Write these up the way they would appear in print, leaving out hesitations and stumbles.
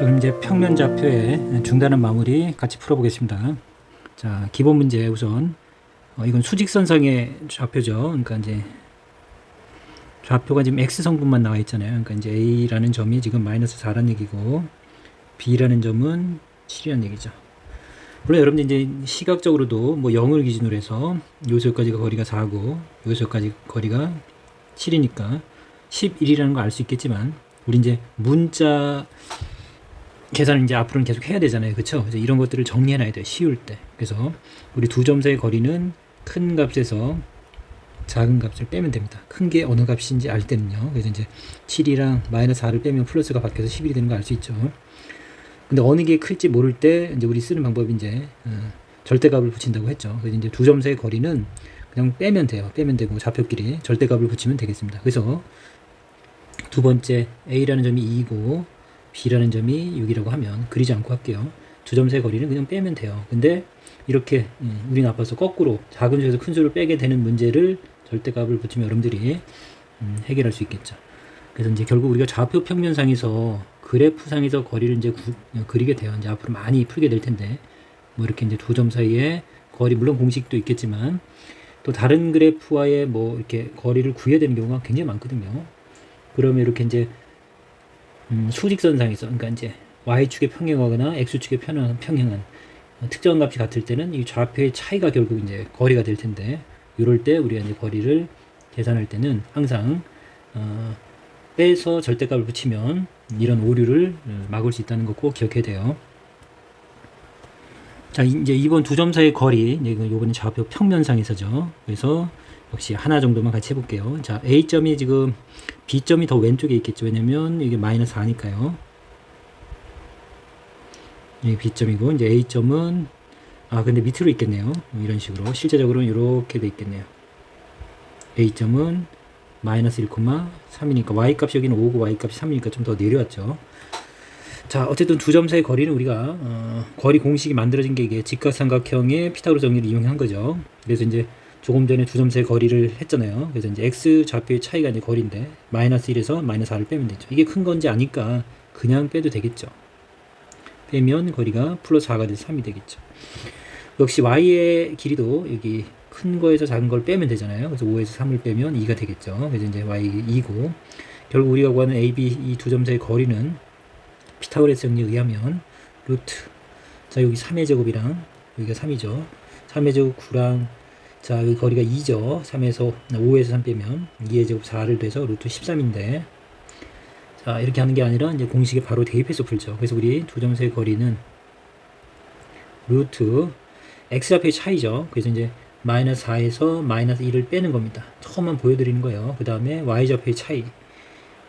지금 이제 평면 좌표의 중단한 마무리 같이 풀어보겠습니다. 자, 기본 문제 우선 이건 수직선상의 좌표죠. 그러니까 이제 좌표가 지금 x 성분만 나와 있잖아요. 그러니까 이제 a라는 점이 지금 -4라는 얘기고 b라는 점은 7이라는 얘기죠. 물론 여러분들 이제 시각적으로도 뭐 0을 기준으로 해서 요소까지가 거리가 4고 요소까지 거리가 7이니까 11이라는 걸 알 수 있겠지만 우리 이제 문자 계산을 이제 앞으로는 계속 해야 되잖아요. 그쵸? 그래서 이런 것들을 정리해 놔야 돼요. 쉬울 때. 그래서 우리 두 점 사이의 거리는 큰 값에서 작은 값을 빼면 됩니다. 큰 게 어느 값인지 알 때는요. 그래서 이제 7이랑 -4를 빼면 플러스가 바뀌어서 11이 되는 거 알 수 있죠. 근데 어느 게 클지 모를 때 이제 우리 쓰는 방법이 이제 절대값을 붙인다고 했죠. 그래서 이제 두 점 사이의 거리는 그냥 빼면 돼요. 빼면 되고 좌표끼리 절대값을 붙이면 되겠습니다. 그래서 두 번째 A라는 점이 2이고 B라는 점이 6이라고 하면 그리지 않고 할게요. 두 점 사이의 거리는 그냥 빼면 돼요. 근데 이렇게 우리 나빠서 거꾸로 작은 수에서 큰 수를 빼게 되는 문제를 절대값을 붙이면 여러분들이 해결할 수 있겠죠. 그래서 이제 결국 우리가 좌표 평면상에서 그래프상에서 거리를 이제 그리게 돼요. 이제 앞으로 많이 풀게 될 텐데 뭐 이렇게 이제 두 점 사이의 거리 물론 공식도 있겠지만 또 다른 그래프와의 뭐 이렇게 거리를 구해야 되는 경우가 굉장히 많거든요. 그러면 이렇게 이제 수직선상에서 그러니까 이제 y축에 평행하거나 x축에 평행한 특정 값이 같을 때는 이 좌표의 차이가 결국 이제 거리가 될 텐데 이럴 때 우리가 이제 거리를 계산할 때는 항상 빼서 절대값을 붙이면 이런 오류를 막을 수 있다는 거 꼭 기억해야 돼요. 자, 이제 이번 두 점 사이의 거리, 이번엔 좌표 평면상에서죠. 그래서 역시 하나 정도만 같이 해볼게요. 자, A점이 지금 B점이 더 왼쪽에 있겠죠. 왜냐면 이게 -4니까요. 이게 B점이고, 이제 A점은, 근데 밑으로 있겠네요. 이런 식으로. 실제적으로는 이렇게 돼 있겠네요. A점은 -1,3이니까 Y값이 여기는 5고 Y값이 3이니까 좀 더 내려왔죠. 자, 어쨌든 두 점 사이 거리는 우리가 거리 공식이 만들어진 게 이게 직각삼각형의 피타고라스 정리를 이용한 거죠. 그래서 이제 조금 전에 두 점 사이 거리를 했잖아요. 그래서 이제 x 좌표의 차이가 이제 거리인데 -1에서 -4를 빼면 되죠. 이게 큰 건지 아니까 그냥 빼도 되겠죠. 빼면 거리가 +4가 돼서 3이 되겠죠. 역시 y의 길이도 여기 큰 거에서 작은 걸 빼면 되잖아요. 그래서 5에서 3을 빼면 2가 되겠죠. 그래서 이제 y 2고 결국 우리가 구하는 a, b 이 두 점 사이 거리는 피타고라스 정리에 의하면 루트 자 여기 3의 제곱이랑 여기가 3이죠. 3의 제곱 9랑 자 여기 거리가 2죠. 3에서 5에서 3 빼면 2의 제곱 4를 돼서 루트 13인데 자 이렇게 하는 게 아니라 이제 공식에 바로 대입해서 풀죠. 그래서 우리 두 점 사이 거리는 루트 x좌표의 차이죠. 그래서 이제 -4에서 -1을 빼는 겁니다. 처음만 보여드리는 거예요. 그 다음에 y좌표의 차이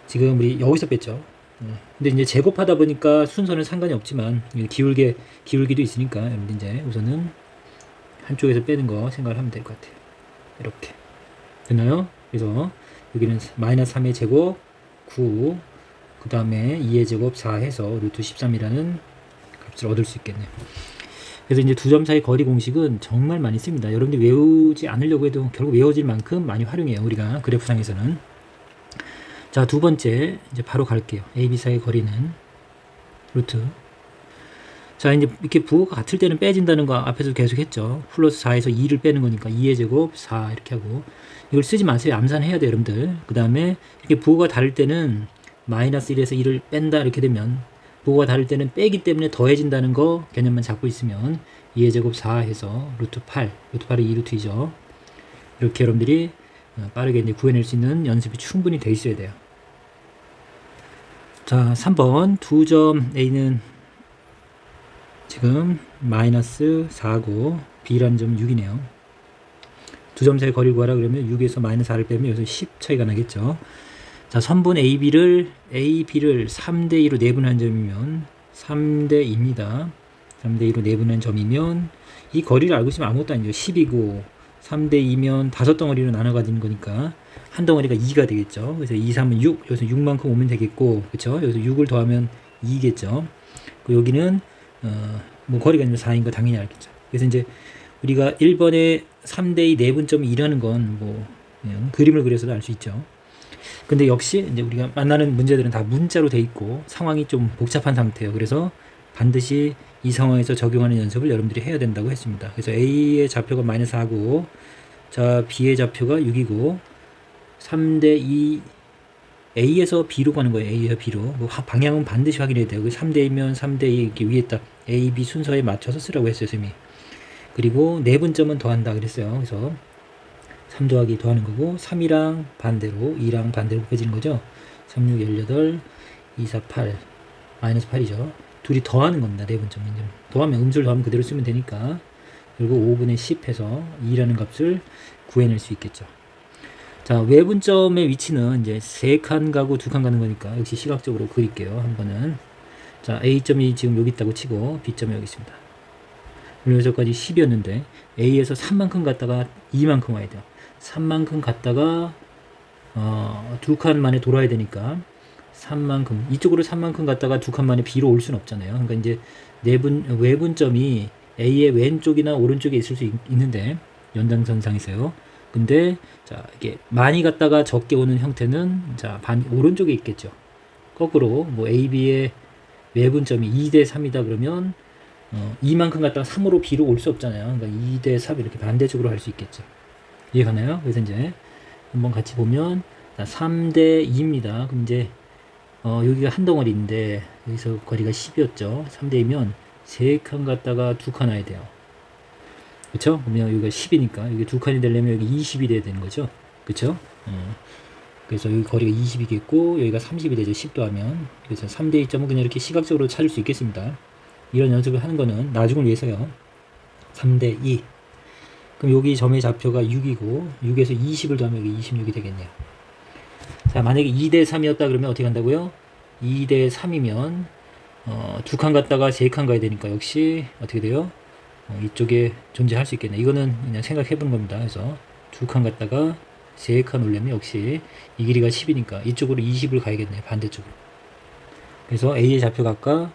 지금 우리 여기서 뺐죠. 근데 이제 제곱하다 보니까 순서는 상관이 없지만 기울기도 있으니까 여러분들 이제 우선은 한쪽에서 빼는 거 생각을 하면 될 것 같아요. 이렇게 됐나요? 그래서 여기는 -3의 제곱 9 그 다음에 2의 제곱 4 해서 루트 13이라는 값을 얻을 수 있겠네요. 그래서 이제 두 점 사이 거리 공식은 정말 많이 씁니다. 여러분들 외우지 않으려고 해도 결국 외워질 만큼 많이 활용해요. 우리가 그래프상에서는. 자, 두 번째 이제 바로 갈게요. A, B 사이의 거리는 루트. 자, 이제 이렇게 부호가 같을 때는 빼진다는 거 앞에서 계속 했죠. +4에서 2를 빼는 거니까 2의 제곱 4 이렇게 하고 이걸 쓰지 마세요. 암산해야 돼요, 여러분들. 그 다음에 이렇게 부호가 다를 때는 -1에서 2를 뺀다 이렇게 되면 부호가 다를 때는 빼기 때문에 더해진다는 거 개념만 잡고 있으면 2의 제곱 4 해서 루트 8, 루트 8이 2루트이죠. 이렇게 여러분들이 빠르게 이제 구해낼 수 있는 연습이 충분히 돼 있어야 돼요. 자, 3번 두 점 A는 지금 -4고 B라는 점은 6이네요. 두 점 사이 거리를 구하라 그러면 6에서 -4를 빼면 여기서 10 차이가 나겠죠. 자, 선분 AB를 3대2로 내분한 점이면 3대2입니다. 3대2로 내분한 점이면 이 거리를 알고 있으면 아무것도 아니죠. 10이고 3대2면 5덩어리로 나눠 가지는 거니까 한 덩어리가 2가 되겠죠. 그래서 2, 3은 6, 여기서 6만큼 오면 되겠고, 그쵸? 여기서 6을 더하면 2겠죠. 여기는, 뭐 거리가 있는 4인 거 당연히 알겠죠. 그래서 이제 우리가 1번에 3대2 내분점이 2라는 건 뭐, 그림을 그려서도 알 수 있죠. 근데 역시 이제 우리가 만나는 문제들은 다 문자로 돼 있고 상황이 좀 복잡한 상태예요. 그래서 반드시 이 상황에서 적용하는 연습을 여러분들이 해야 된다고 했습니다. 그래서 A의 좌표가 마이너스 4고, 자, B의 좌표가 6이고, 3대 2, A에서 B로 가는 거예요. A에서 B로. 방향은 반드시 확인해야 돼요. 3대이면 3대 2 이렇게 위에 딱 A, B 순서에 맞춰서 쓰라고 했어요, 선생님이. 그리고 내분점은 더한다 그랬어요. 그래서 3 더하기 더하는 거고, 3이랑 반대로, 2랑 반대로 곱해지는 거죠. 3, 6, 18, 2, 4, 8, 마이너스 8이죠. 둘이 더하는 겁니다. 내분점. 더하면 음수를 더하면 그대로 쓰면 되니까. 그리고 5분의 10 해서 2라는 값을 구해낼 수 있겠죠. 자, 외분점의 위치는 이제 3칸 가고 2칸 가는 거니까 역시 시각적으로 그릴게요. 한 번은. 자, A점이 지금 여기 있다고 치고 B점이 여기 있습니다. 여기서까지 10이었는데 A에서 3만큼 갔다가 2만큼 와야 돼요. 3만큼 갔다가 2칸 만에 돌아야 되니까 3만큼, 이쪽으로 3만큼 갔다가 2칸 만에 B로 올 수는 없잖아요. 그러니까 이제 외분점이 A의 왼쪽이나 오른쪽에 있을 수 있는데 연장선상에서요. 근데 자, 이게 많이 갔다가 적게 오는 형태는 자, 오른쪽에 있겠죠. 거꾸로 뭐 AB의 외분점이 2대 3이다 그러면 2만큼 갔다가 3으로 B로 올 수 없잖아요. 그러니까 2대 3 이렇게 반대쪽으로 할 수 있겠죠. 이해가나요? 그래서 이제 한번 같이 보면 3대 2입니다. 그럼 이제 여기가 한 덩어리인데 여기서 거리가 10이었죠. 3대이면 3칸 갔다가 2칸 와야 돼요. 그쵸? 그러면 여기가 10이니까 여기 2칸이 되려면 여기 20이 돼야 되는 거죠. 그쵸? 그래서 여기 거리가 20이겠고 여기가 30이 되죠. 10도 하면. 그래서 3대 2점은 그냥 이렇게 시각적으로 찾을 수 있겠습니다. 이런 연습을 하는 거는 나중을 위해서요. 3대 2. 그럼 여기 점의 좌표가 6이고 6에서 20을 더하면 여기 26이 되겠네요. 자, 만약에 2대 3이었다 그러면 어떻게 한다고요? 2대 3이면 2칸 갔다가 3칸 가야 되니까 역시 어떻게 돼요? 이쪽에 존재할 수 있겠네. 이거는 그냥 생각해 보는 겁니다. 그래서 2칸 갔다가 3칸 오려면 역시 이 길이가 10이니까 이쪽으로 20을 가야겠네요. 반대쪽으로. 그래서 A의 좌표가 아까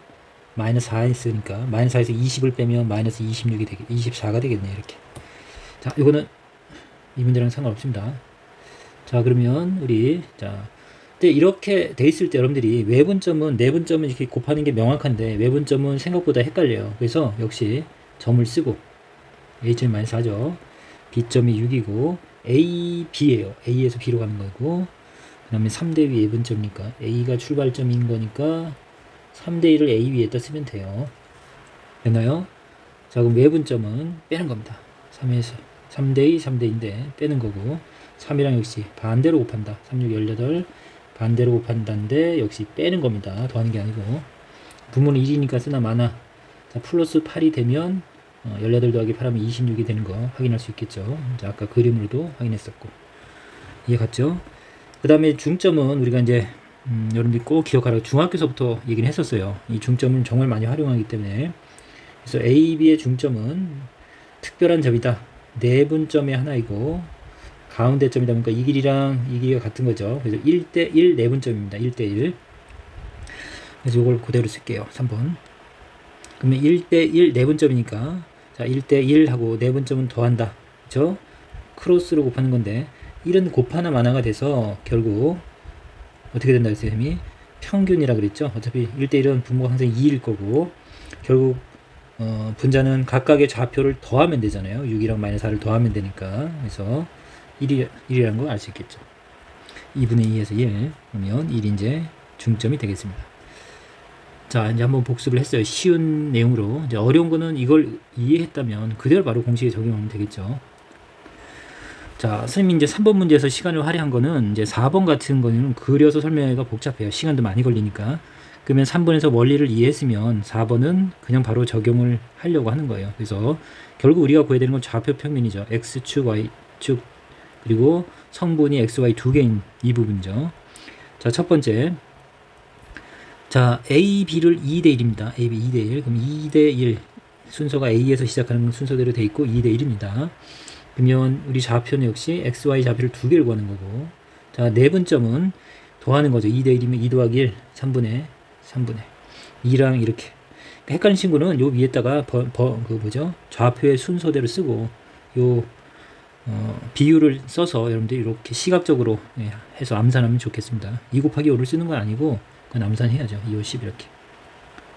마이너스 4 했으니까 마이너스 4에서 20을 빼면 마이너스 26이 24가 되겠네요. 이렇게. 자, 이거는 이 문제랑 상관없습니다. 자, 그러면 우리 근데 이렇게 돼 있을 때 여러분들이 외분점은 내분점은 이렇게 곱하는 게 명확한데 외분점은 생각보다 헷갈려요. 그래서 역시 점을 쓰고 A점이 마이너스 4죠. B점이 6이고 A, B예요. A에서 B로 가는 거고 그 다음에 3대 위 외분점이니까 A가 출발점인 거니까 3대 1을 A 위에다 쓰면 돼요. 됐나요? 자, 그럼 외분점은 빼는 겁니다. 3에서 3대 2, 3대 2인데 빼는 거고 3이랑 역시 반대로 곱한다. 3, 6, 18 반대로 곱한다인데 역시 빼는 겁니다. 더하는 게 아니고 분모는 1이니까 쓰나 마나. 자, 플러스 8이 되면 18 더하기 8하면 26이 되는 거 확인할 수 있겠죠. 자, 아까 그림으로도 확인했었고 이해 갔죠? 그 다음에 중점은 우리가 이제 여러분들이 꼭 기억하라고 중학교에서부터 얘기를 했었어요. 이 중점은 정말 많이 활용하기 때문에 그래서 A, B의 중점은 특별한 점이다. 내분점의 하나이고 가운데 점이다 보니까 이 길이랑 이 길이가 같은 거죠. 그래서 1대 1 내분점입니다. 1대 1. 그래서 이걸 그대로 쓸게요. 3번. 그러면 1대 1 내분점이니까 자, 1대 1 하고 내분점은 더한다. 그렇죠? 크로스로 곱하는 건데 1은 곱하나 마나가 돼서 결국 어떻게 된다 했어요, 쌤이? 평균이라 그랬죠. 어차피 1대 1은 분모가 항상 2일 거고 결국 분자는 각각의 좌표를 더하면 되잖아요. 6이랑 마이너스 4를 더하면 되니까. 그래서 1이라는 걸 알 수 있겠죠. 2분의 2에서 1 그러면 1이 이제 중점이 되겠습니다. 자, 이제 한번 복습을 했어요. 쉬운 내용으로. 이제 어려운 거는 이걸 이해했다면 그대로 바로 공식에 적용하면 되겠죠. 자, 선생님이 이제 3번 문제에서 시간을 할애한 거는 이제 4번 같은 거는 그려서 설명하기가 복잡해요. 시간도 많이 걸리니까. 그러면 3번에서 원리를 이해했으면 4번은 그냥 바로 적용을 하려고 하는 거예요. 그래서 결국 우리가 구해야 되는 건 좌표 평면이죠. X축, Y축, 그리고 성분이 X, Y 두 개인 이 부분이죠. 자, 첫 번째. 자, A, B를 2대 1입니다. A, B 2대 1. 그럼 2대 1. 순서가 A에서 시작하는 순서대로 돼 있고 2대 1입니다. 그러면 우리 좌표는 역시 X, Y 좌표를 두 개를 구하는 거고. 자, 내분점은 더하는 거죠. 2대 1이면 2 더하기 1, 3분의 2랑 이렇게. 헷갈린 친구는 요 위에다가 그 뭐죠? 좌표의 순서대로 쓰고 요 비율을 써서 여러분들이 이렇게 시각적으로 해서 암산하면 좋겠습니다. 2 곱하기 5를 쓰는 건 아니고 그건 암산해야죠. 2, 5, 10 이렇게.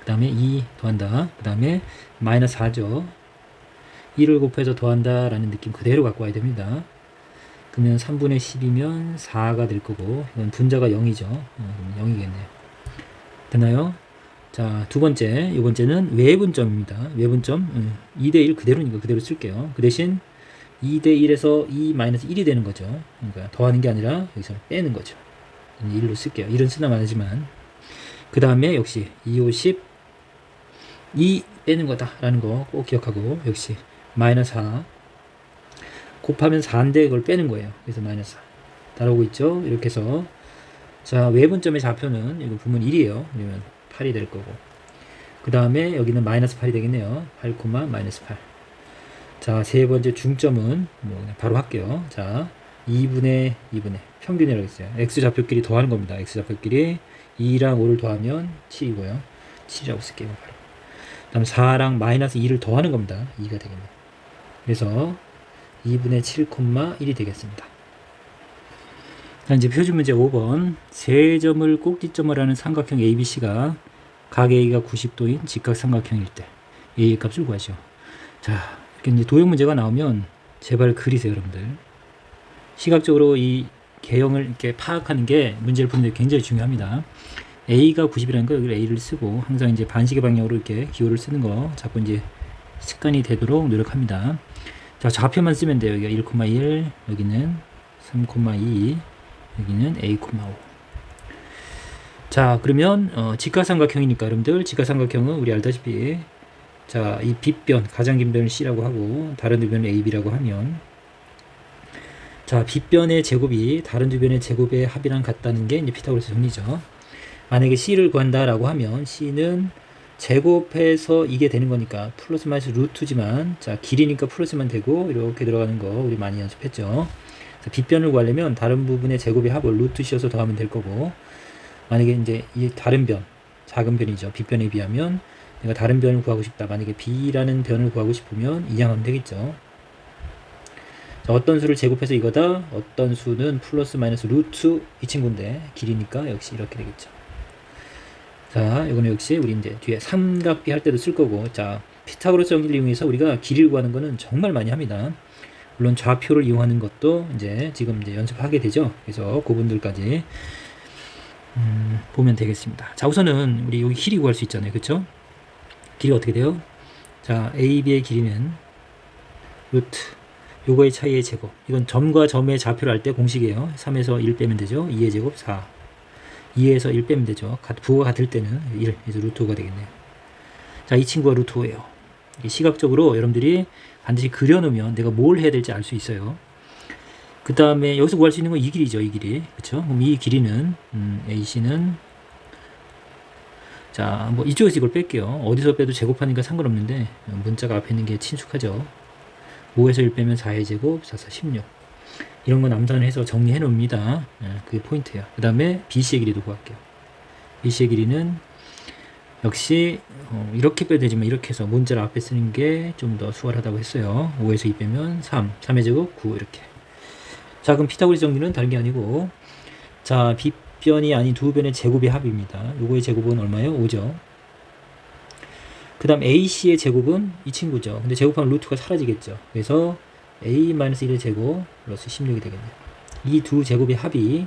그 다음에 2 더한다. 그 다음에 마이너스 4죠. 1을 곱해서 더한다 라는 느낌 그대로 갖고 와야 됩니다. 그러면 3분의 10이면 4가 될 거고, 이건 분자가 0이죠. 0이겠네요. 됐나요? 자, 두 번째, 이 번째는 외분점입니다. 외분점, 2대1 그대로니까 그대로 쓸게요. 그 대신 2대1에서 2-1이 되는 거죠. 그러니까 더하는 게 아니라 여기서 빼는 거죠. 1로 쓸게요. 1은 쓰나 마나지만. 그 다음에 역시 2, 5, 10, 2 빼는 거다 라는 거 꼭 기억하고, 역시 마이너스 4 곱하면 4인데 그걸 빼는 거예요. 그래서 마이너스 4 따라오고 있죠. 이렇게 해서, 자, 외분점의 좌표는 이거 보면 1이에요. 그러면 8이 될 거고, 그 다음에 여기는 마이너스 8이 되겠네요. 8, 마이너스 8. 자, 세 번째 중점은 뭐 그냥 바로 할게요. 자, 2분의 평균이라고 했어요. x 좌표끼리 더하는 겁니다. x 좌표끼리 2랑 5를 더하면 7이고요. 7이라고 쓸게요. 바로. 그 다음 4랑 마이너스 2를 더하는 겁니다. 2가 되겠네요. 그래서 2분의 7,1이 되겠습니다. 자, 이제 표준 문제 5번. 세 점을 꼭지점을 하는 삼각형 ABC가 각 A가 90도인 직각삼각형일 때 A 값을 구하죠. 자, 이렇게 이제 도형 문제가 나오면 제발 그리세요, 여러분들. 시각적으로 이 개형을 이렇게 파악하는 게 문제를 푸는데 굉장히 중요합니다. A가 90이라는 거 여기 A를 쓰고, 항상 이제 반시계 방향으로 이렇게 기호를 쓰는 거 자꾸 이제 습관이 되도록 노력합니다. 자, 좌표만 쓰면 돼요. 여기가 1,1, 여기는 3,2, 여기는 A,5. 자, 그러면 직각삼각형이니까 여러분들, 직각삼각형은 우리 알다시피, 자, 이 빗변, 가장 긴 변을 C라고 하고 다른 두 변을 AB라고 하면, 자, 빗변의 제곱이 다른 두 변의 제곱의 합이랑 같다는 게 이제 피타고라스 정리죠. 만약에 C를 구한다라고 하면 C는 제곱해서 이게 되는 거니까 플러스 마이너스 루트지만, 자, 길이니까 플러스만 되고 이렇게 들어가는 거 우리 많이 연습했죠. 빗변을 구하려면 다른 부분의 제곱의 합을 루트 씌워서 더하면 될 거고, 만약에 이제 이 다른 변, 작은 변이죠. 빗변에 비하면 내가 다른 변을 구하고 싶다. 만약에 B라는 변을 구하고 싶으면 이항하면 되겠죠. 자, 어떤 수를 제곱해서 이거다. 어떤 수는 플러스 마이너스 루트 이 친구인데 길이니까 역시 이렇게 되겠죠. 자, 이거는 역시 우리 이제 뒤에 삼각비 할 때도 쓸 거고, 자, 피타고라스 정리를 이용해서 우리가 길이를 구하는 거는 정말 많이 합니다. 물론 좌표를 이용하는 것도 이제 지금 이제 연습하게 되죠. 그래서 그분들까지 보면 되겠습니다. 자, 우선은 우리 여기 길이 구할 수 있잖아요. 그쵸? 길이가 어떻게 돼요? 자, AB의 길이는 루트 요거의 차이의 제곱. 이건 점과 점의 좌표를 할 때 공식이에요. 3에서 1 빼면 되죠. 2의 제곱 4. 2에서 1 빼면 되죠. 부호가 같을 때는 1. 그래서 루트 5가 되겠네요. 자, 이 친구가 루트 5예요. 시각적으로 여러분들이 반드시 그려놓으면 내가 뭘 해야 될지 알 수 있어요. 그 다음에 여기서 구할 수 있는 건 이 길이죠. 이 길이. 그쵸? 그럼 이 길이는 AC는, 자, 뭐 이쪽에서 이걸 뺄게요. 어디서 빼도 제곱하니까 상관없는데 문자가 앞에 있는 게 친숙하죠. 5에서 1 빼면 4의 제곱, 4, 4, 16. 이런 건 암산을 해서 정리해 놓습니다. 그게 포인트예요. 그 다음에 BC의 길이도 구할게요. BC의 길이는 역시 이렇게 빼도 되지만 이렇게 해서 문자를 앞에 쓰는 게 좀 더 수월하다고 했어요. 5에서 2 빼면 3, 3의 제곱 9 이렇게. 자, 그럼 피타고라스 정리는 다른 게 아니고, 자, 빗변이 아닌 두 변의 제곱의 합입니다. 요거의 제곱은 얼마예요? 5죠. 그 다음 AC의 제곱은 이 친구죠. 근데 제곱하면 루트가 사라지겠죠. 그래서 A-1의 제곱 플러스 16이 되겠네요. 이 두 제곱의 합이,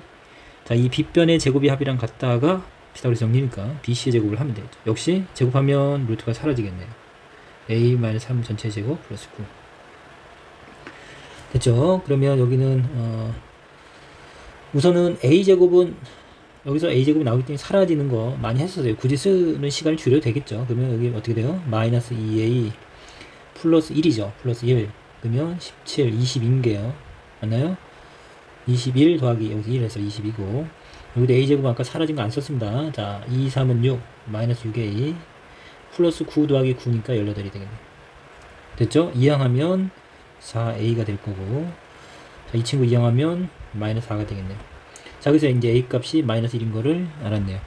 자, 이 빗변의 제곱의 합이랑 같다가 피타고라스 정리니까 BC의 제곱을 하면 되죠. 역시 제곱하면 루트가 사라지겠네요. A-3 전체 제곱 플러스 9. 됐죠? 그러면 여기는 우선은 A제곱은, 여기서 A제곱이 나오기 때문에 사라지는 거 많이 했었어요. 굳이 쓰는 시간을 줄여도 되겠죠. 그러면 여기 어떻게 돼요? 마이너스 2A 플러스 1이죠. 플러스 1. 그러면 17, 22인게요. 맞나요? 21 더하기 여기서 1 해서 22고, 여기도 A제곱 아까 사라진 거 안 썼습니다. 자, 2, 3은 6, 마이너스 6A 플러스 9 더하기 9니까 18이 되겠네요. 됐죠? 이항하면 4A가 될 거고, 자, 이 친구 이항하면 마이너스 4가 되겠네요. 자, 그래서 이제 A 값이 마이너스 1인 거를 알았네요.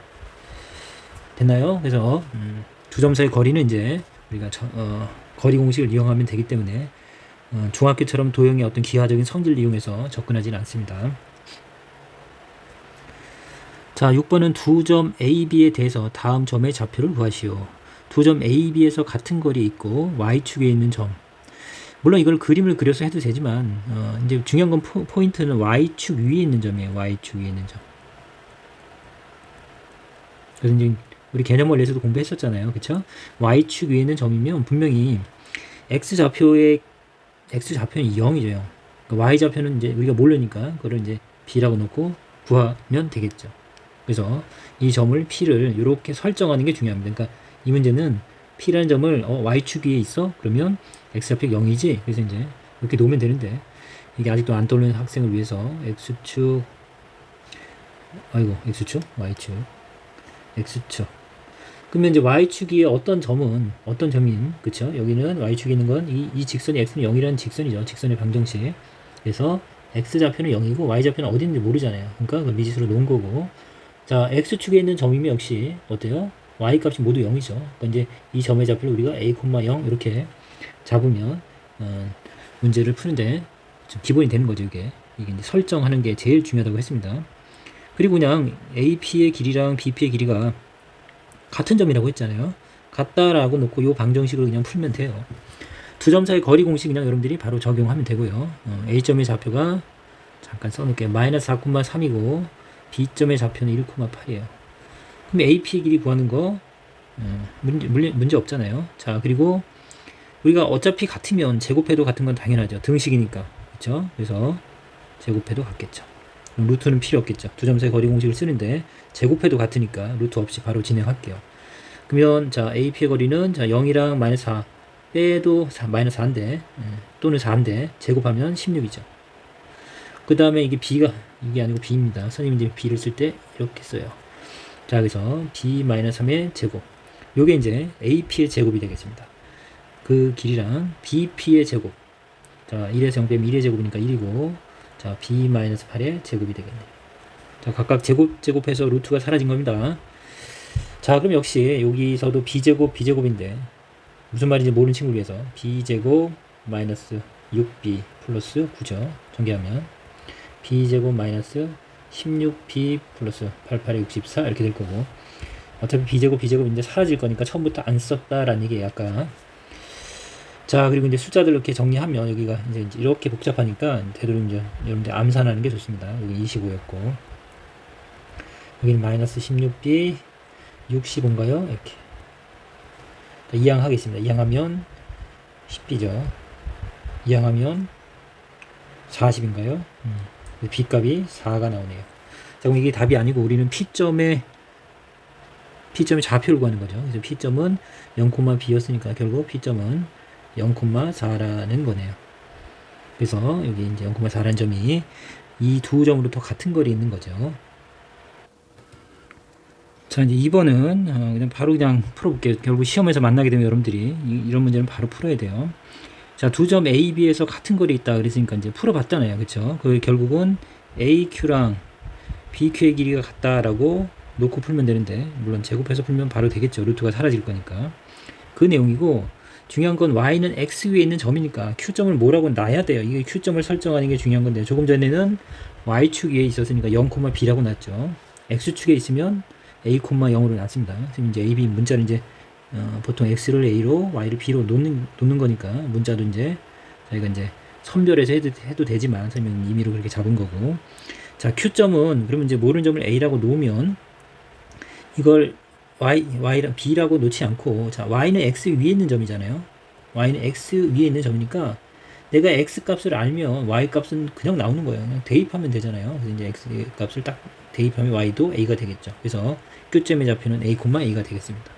됐나요? 그래서 두 점 사이 거리는 이제 우리가 거리 공식을 이용하면 되기 때문에 중학교처럼 도형의 어떤 기하적인 성질을 이용해서 접근하지는 않습니다. 자, 6번은 두 점 A, B에 대해서 다음 점의 좌표를 구하시오. 두 점 A, B에서 같은 거리에 있고 Y축에 있는 점. 물론 이걸 그림을 그려서 해도 되지만 이제 중요한 건 포인트는 Y축 위에 있는 점이에요. Y축 위에 있는 점. 그래서 이제 우리 개념원에서도 공부했었잖아요. 그쵸? Y축 위에 있는 점이면 분명히 X좌표는 0이죠. 0. 그러니까 Y좌표는 이제 우리가 모르니까 그걸 이제 B라고 놓고 구하면 되겠죠. 그래서 이 점을 P를 이렇게 설정하는 게 중요합니다. 그러니까 이 문제는 P라는 점을 Y축 위에 있어? 그러면 X좌표 0이지? 그래서 이제 이렇게 놓으면 되는데 이게 아직도 안 떠오르는 학생을 위해서 X축 X축? Y축 X축 그러면 이제 Y축 위에 어떤 점인 그쵸? 여기는 Y축에 있는 건 이 직선이 X는 0이라는 직선이죠. 직선의 방정식. 그래서 X좌표는 0이고 Y좌표는 어디 있는지 모르잖아요. 그러니까 그 미지수로 놓은 거고 자, X축에 있는 점이면 역시 어때요? Y값이 모두 0이죠. 그러니까 이제 이 점의 좌표를 우리가 A, 0 이렇게 잡으면 문제를 푸는데 좀 기본이 되는 거죠. 이게 이제 설정하는 게 제일 중요하다고 했습니다. 그리고 그냥 AP의 길이랑 BP의 길이가 같은 점이라고 했잖아요. 같다라고 놓고 이 방정식으로 그냥 풀면 돼요. 두 점 사이 거리 공식 그냥 여러분들이 바로 적용하면 되고요. A점의 좌표가 잠깐 써놓을게요. 마이너스 4,3이고 B점의 좌표는 1,8이에요. 그럼 AP의 길이 구하는 거 문제 없잖아요. 자, 그리고 우리가 어차피 같으면 제곱해도 같은 건 당연하죠. 등식이니까. 그렇죠? 그래서 제곱해도 같겠죠. 루트는 필요 없겠죠. 두 점 사이 거리 공식을 쓰는데 제곱해도 같으니까 루트 없이 바로 진행할게요. 그러면 자, AP의 거리는 자, 0이랑 마이너스 4 빼도 마이너스 4인데 또는 4인데 제곱하면 16이죠. 그 다음에 이게 아니고 B입니다. 선생님이 이제 B를 쓸 때 이렇게 써요. 자, 그래서 B-3의 제곱. 요게 이제 AP의 제곱이 되겠습니다. 그 길이랑 BP의 제곱. 자, 1에서 0 빼면 1의 제곱이니까 1이고, 자, B-8의 제곱이 되겠네요. 자, 각각 제곱해서 루트가 사라진 겁니다. 자, 그럼 역시 여기서도 B제곱인데, 무슨 말인지 모르는 친구를 위해서 B제곱 마이너스 6B 플러스 9죠. 전개하면. B제곱 마이너스 16B 플러스 88에 64 이렇게 될 거고 어차피 B제곱인데 사라질 거니까 처음부터 안 썼다라는 얘기예요. 아까 자, 그리고 이제 숫자들 이렇게 정리하면 여기가 이제 이렇게 복잡하니까 되도록 이제 여러분들 암산하는 게 좋습니다. 여기 25였고 여기는 마이너스 16B 65인가요? 이렇게 이항하겠습니다. 이항하면 10B죠. 이항하면 40인가요? B값이 4가 나오네요. 자, 그럼 이게 답이 아니고 우리는 P점의 좌표를 구하는 거죠. 그래서 P점은 0,B였으니까 결국 P점은 0,4라는 거네요. 그래서 여기 이제 0,4라는 점이 이 두 점으로 더 같은 거리에 있는 거죠. 자, 이제 2번은 그냥 바로 풀어볼게요. 결국 시험에서 만나게 되면 여러분들이 이런 문제는 바로 풀어야 돼요. 자, 두 점 A, B에서 같은 거리 있다 그랬으니까 이제 풀어봤잖아요. 그쵸? 그 결국은 AQ랑 BQ의 길이가 같다라고 놓고 풀면 되는데, 물론 제곱해서 풀면 바로 되겠죠. 루트가 사라질 거니까. 그 내용이고, 중요한 건 Y는 X 위에 있는 점이니까 Q점을 뭐라고 놔야 돼요. 이게 Q점을 설정하는 게 중요한 건데, 조금 전에는 Y축 위에 있었으니까 0,B라고 놨죠. X축에 있으면 A,0으로 놨습니다. 그래서 이제 AB 문자를 이제 보통 X를 A로 Y를 B로 놓는 거니까 문자도 이제 저희가 이제 선별해서 해도 되지만 선생님은 임의로 그렇게 잡은 거고 자 Q점은 그러면 이제 모르는 점을 A라고 놓으면 이걸 Y랑 B라고 놓지 않고 자 Y는 X 위에 있는 점이잖아요. Y는 X 위에 있는 점이니까 내가 X 값을 알면 Y 값은 그냥 나오는 거예요. 그냥 대입하면 되잖아요. 그래서 이제 X 값을 딱 대입하면 Y도 A가 되겠죠. 그래서 Q점의 좌표는 A,A가 되겠습니다.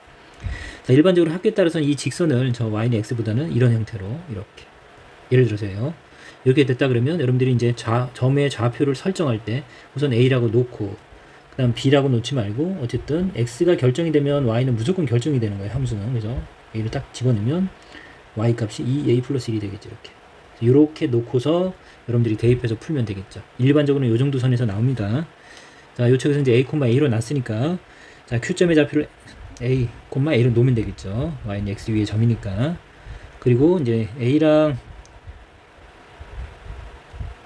자, 일반적으로 학교에 따라서는 이 직선을 저 Y는 X보다는 이런 형태로 이렇게 예를 들어서요. 이렇게 됐다 그러면 여러분들이 이제 점의 좌표를 설정할 때 우선 A라고 놓고 그 다음 B라고 놓지 말고 어쨌든 X가 결정이 되면 Y는 무조건 결정이 되는 거예요. 함수는. 그래서 A를 딱 집어넣으면 Y 값이 2A 플러스 1이 되겠죠. 이렇게 놓고서 여러분들이 대입해서 풀면 되겠죠. 일반적으로는 이 정도 선에서 나옵니다. 자, 요쪽에서 이제 A,A로 놨으니까 자, Q점의 좌표를 A,A로 놓으면 되겠죠. Y는 X 위의 점이니까. 그리고 이제 A랑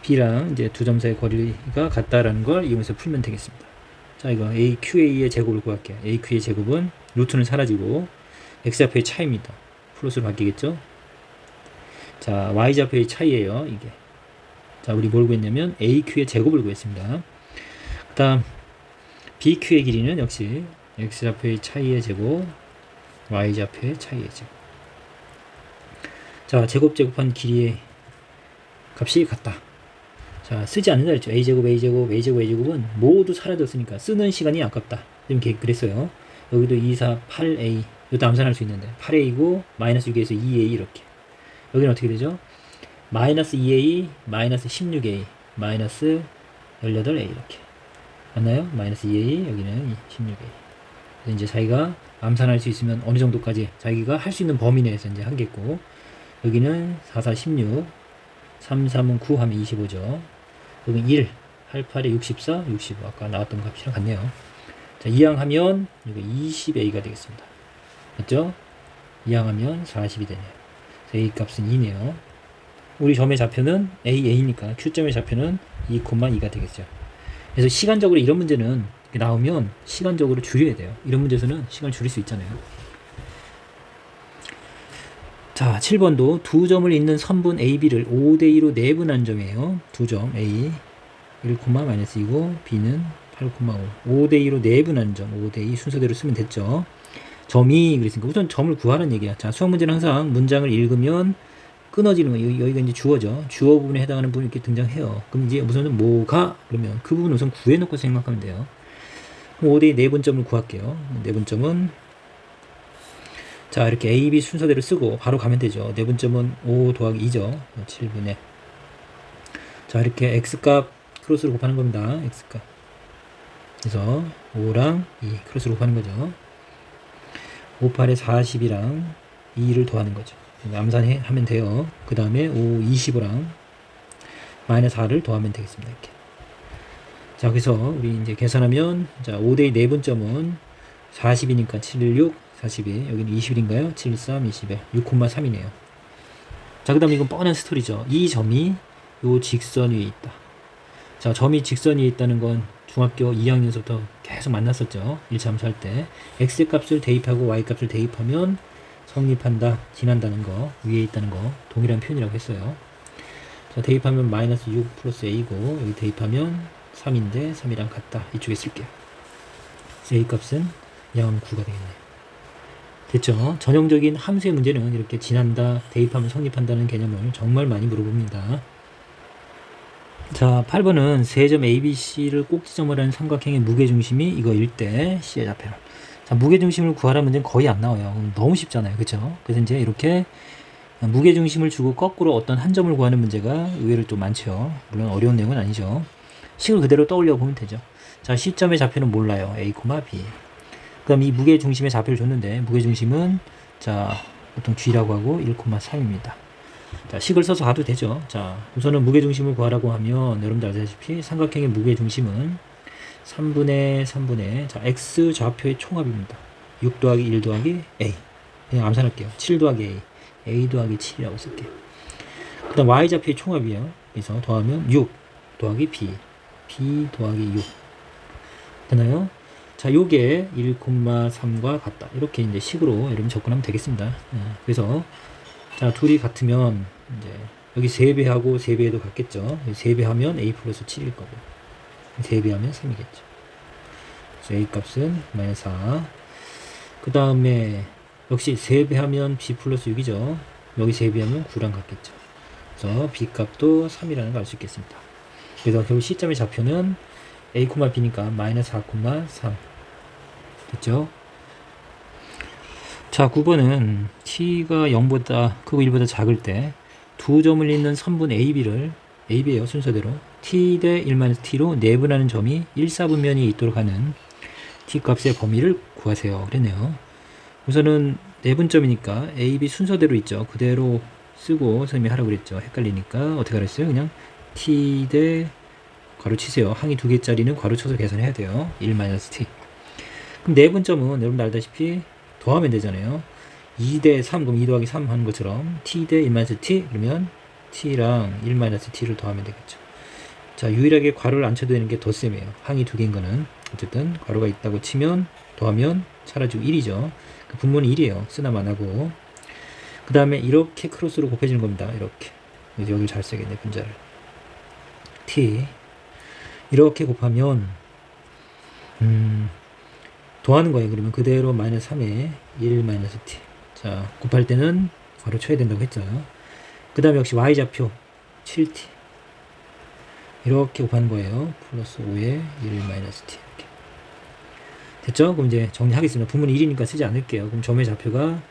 b랑 이제 두 점 사이의 거리가 같다라는 걸 이용해서 풀면 되겠습니다. 자, 이거 AQA의 제곱을 구할게요. AQ의 제곱은 루트는 사라지고 x좌표의 차이입니다. 플러스로 바뀌겠죠? 자, y좌표의 차이예요, 이게. 자, 우리 뭘 구했냐면 AQ의 제곱을 구했습니다. 그 다음 BQ의 길이는 역시 x좌표의 차이의 제곱, y좌표의 차이의 제곱. 자, 제곱한 길이의 값이 같다. 자, 쓰지 않는다 그랬죠. a제곱, a제곱, a제곱, a제곱은 모두 사라졌으니까 쓰는 시간이 아깝다. 이렇게 그랬어요. 여기도 2, 4, 8a. 이것도 암산할 수 있는데 8a고 마이너스 6에서 2a 이렇게. 여기는 어떻게 되죠? 마이너스 2a, 마이너스 16a, 마이너스 18a 이렇게. 맞나요? 마이너스 2a, 여기는 16a. 그래서 이제 자기가 암산할 수 있으면 어느 정도까지 자기가 할 수 있는 범위 내에서 이제 하겠고, 여기는 4, 4, 16, 3, 3은 9 하면 25죠. 여기 1, 8, 8에 64, 65. 아까 나왔던 값이랑 같네요. 자, 이항하면 이거 20a가 되겠습니다. 맞죠? 이항하면 40이 되네요. a 값은 2네요. 우리 점의 좌표는 a니까 q점의 좌표는 2,2가 되겠죠. 그래서 시간적으로 이런 문제는 나오면 시간적으로 줄여야 돼요. 이런 문제에서는 시간을 줄일 수 있잖아요. 자, 7번도 두 점을 잇는 선분 AB를 5대2로 내분한 점이에요. 두 점 A 1,-2고 B는 8,5. 5대2로 내분한 점, 5대2 순서대로 쓰면 됐죠. 점이 그랬으니까 우선 점을 구하라는 얘기야. 자, 수학 문제는 항상 문장을 읽으면 끊어지는 거. 여기가 이제 주어죠. 주어 부분에 해당하는 부분이 이렇게 등장해요. 그럼 이제 우선은 뭐가 그러면 그 부분 우선 구해놓고 생각하면 돼요. 5대2 내분점을 구할게요. 내분점은 자, 이렇게 A, B 순서대로 쓰고 바로 가면 되죠. 내분점은 5 더하기 2죠. 7분의. 자, 이렇게 X값 크로스로 곱하는 겁니다. X값. 그래서 5랑 2 크로스로 곱하는 거죠. 5, 8에 40이랑 2를 더하는 거죠. 암산하면 돼요. 그 다음에 5, 25랑 마이너스 4를 더하면 되겠습니다. 이렇게. 자, 그래서 우리 이제 계산하면, 자, 5대2 내분점은 40이니까 7, 6, 42. 여기는 21인가요? 7, 3, 21. 6,3이네요. 자, 그 다음에 이건 뻔한 스토리죠. 이 점이 요 직선 위에 있다. 자, 점이 직선 위에 있다는 건 중학교 2학년서부터 계속 만났었죠. 1차 함수할 때. x 값을 대입하고 y 값을 대입하면 성립한다, 지난다는 거, 위에 있다는 거 동일한 표현이라고 했어요. 자, 대입하면 마이너스 6 플러스 a고, 여기 대입하면 3인데 3이랑 같다. 이쪽에 쓸게요. a 값은 0,9가 되겠네요. 됐죠? 전형적인 함수의 문제는 이렇게 지난다, 대입하면 성립한다는 개념을 정말 많이 물어봅니다. 자, 8번은 세 점 ABC를 꼭지점으로 하는 삼각형의 무게중심이 이거일 때 C의 좌표를. 자, 무게중심을 구하라 문제는 거의 안 나와요. 너무 쉽잖아요. 그쵸? 그래서 이제 이렇게 무게중심을 주고 거꾸로 어떤 한 점을 구하는 문제가 의외로 좀 많죠. 물론 어려운 내용은 아니죠. 식을 그대로 떠올려 보면 되죠. 자, C점의 좌표는 몰라요. A, B. 그 다음 이 무게중심의 좌표를 줬는데, 무게중심은, 자, 보통 G라고 하고 1,3입니다. 자, 식을 써서 가도 되죠. 자, 우선은 무게중심을 구하라고 하면, 여러분들 아시다시피 삼각형의 무게중심은 3분의, 자, X 좌표의 총합입니다. 6 더하기 1 더하기 A. 그냥 암산할게요. 7 더하기 A 더하기 7이라고 쓸게요. 그 다음 Y 좌표의 총합이에요. 그래서 더하면 6 더하기 B 더하기 6. 되나요? 자, 요게 1,3과 같다. 이렇게 이제 식으로 여러분 접근하면 되겠습니다. 그래서, 자, 둘이 같으면, 이제, 여기 3배하고 3배도 같겠죠. 3배하면 A 플러스 7일 거고, 3배하면 3이겠죠. 그래서 A 값은 마이너스 4. 그 다음에, 역시 3배하면 B 플러스 6이죠. 여기 3배하면 9랑 같겠죠. 그래서 B 값도 3이라는 걸 알 수 있겠습니다. 그래서 결국 C점의 좌표는 A, B니까 마이너스 4,3. 됐죠? 자, 9번은 t가 0보다 크고 1보다 작을 때 두 점을 잇는 선분 AB예요. 순서대로 t 대 1-t로 내분하는 점이 1사분면이 있도록 하는 t 값의 범위를 구하세요. 그랬네요. 우선은 내분점이니까 AB 순서대로 있죠. 그대로 쓰고 선생님이 하라고 그랬죠. 헷갈리니까 어떻게 하랬어요? 그냥 t 대 괄호 치세요. 항이 2개짜리는 괄호 쳐서 계산해야 돼요. 1-t. 그럼 내분점은 여러분들 알다시피 더하면 되잖아요. 2 대 3, 그럼 2 더하기 3 하는 것처럼 t 대 1-t, 그러면 t랑 1-t를 더하면 되겠죠. 자, 유일하게 괄호를 안 쳐도 되는 게 덧셈이에요. 항이 두 개인 거는. 어쨌든 괄호가 있다고 치면 더하면 사라지고 1이죠. 그 분모는 1이에요. 쓰나마 안 하고. 그 다음에 이렇게 크로스로 곱해지는 겁니다. 이렇게. 그래서 여기를 잘 써야겠네, 분자를. t. 이렇게 곱하면, 더하는 거예요. 그러면 그대로 마이너스 3에 1 마이너스 t. 자, 곱할 때는 괄호 쳐야 된다고 했죠. 그 다음에 역시 y좌표 7t. 이렇게 곱하는 거예요. 플러스 5에 1 마이너스 t. 이렇게. 됐죠? 그럼 이제 정리하겠습니다. 분모는 1이니까 쓰지 않을게요. 그럼 점의 좌표가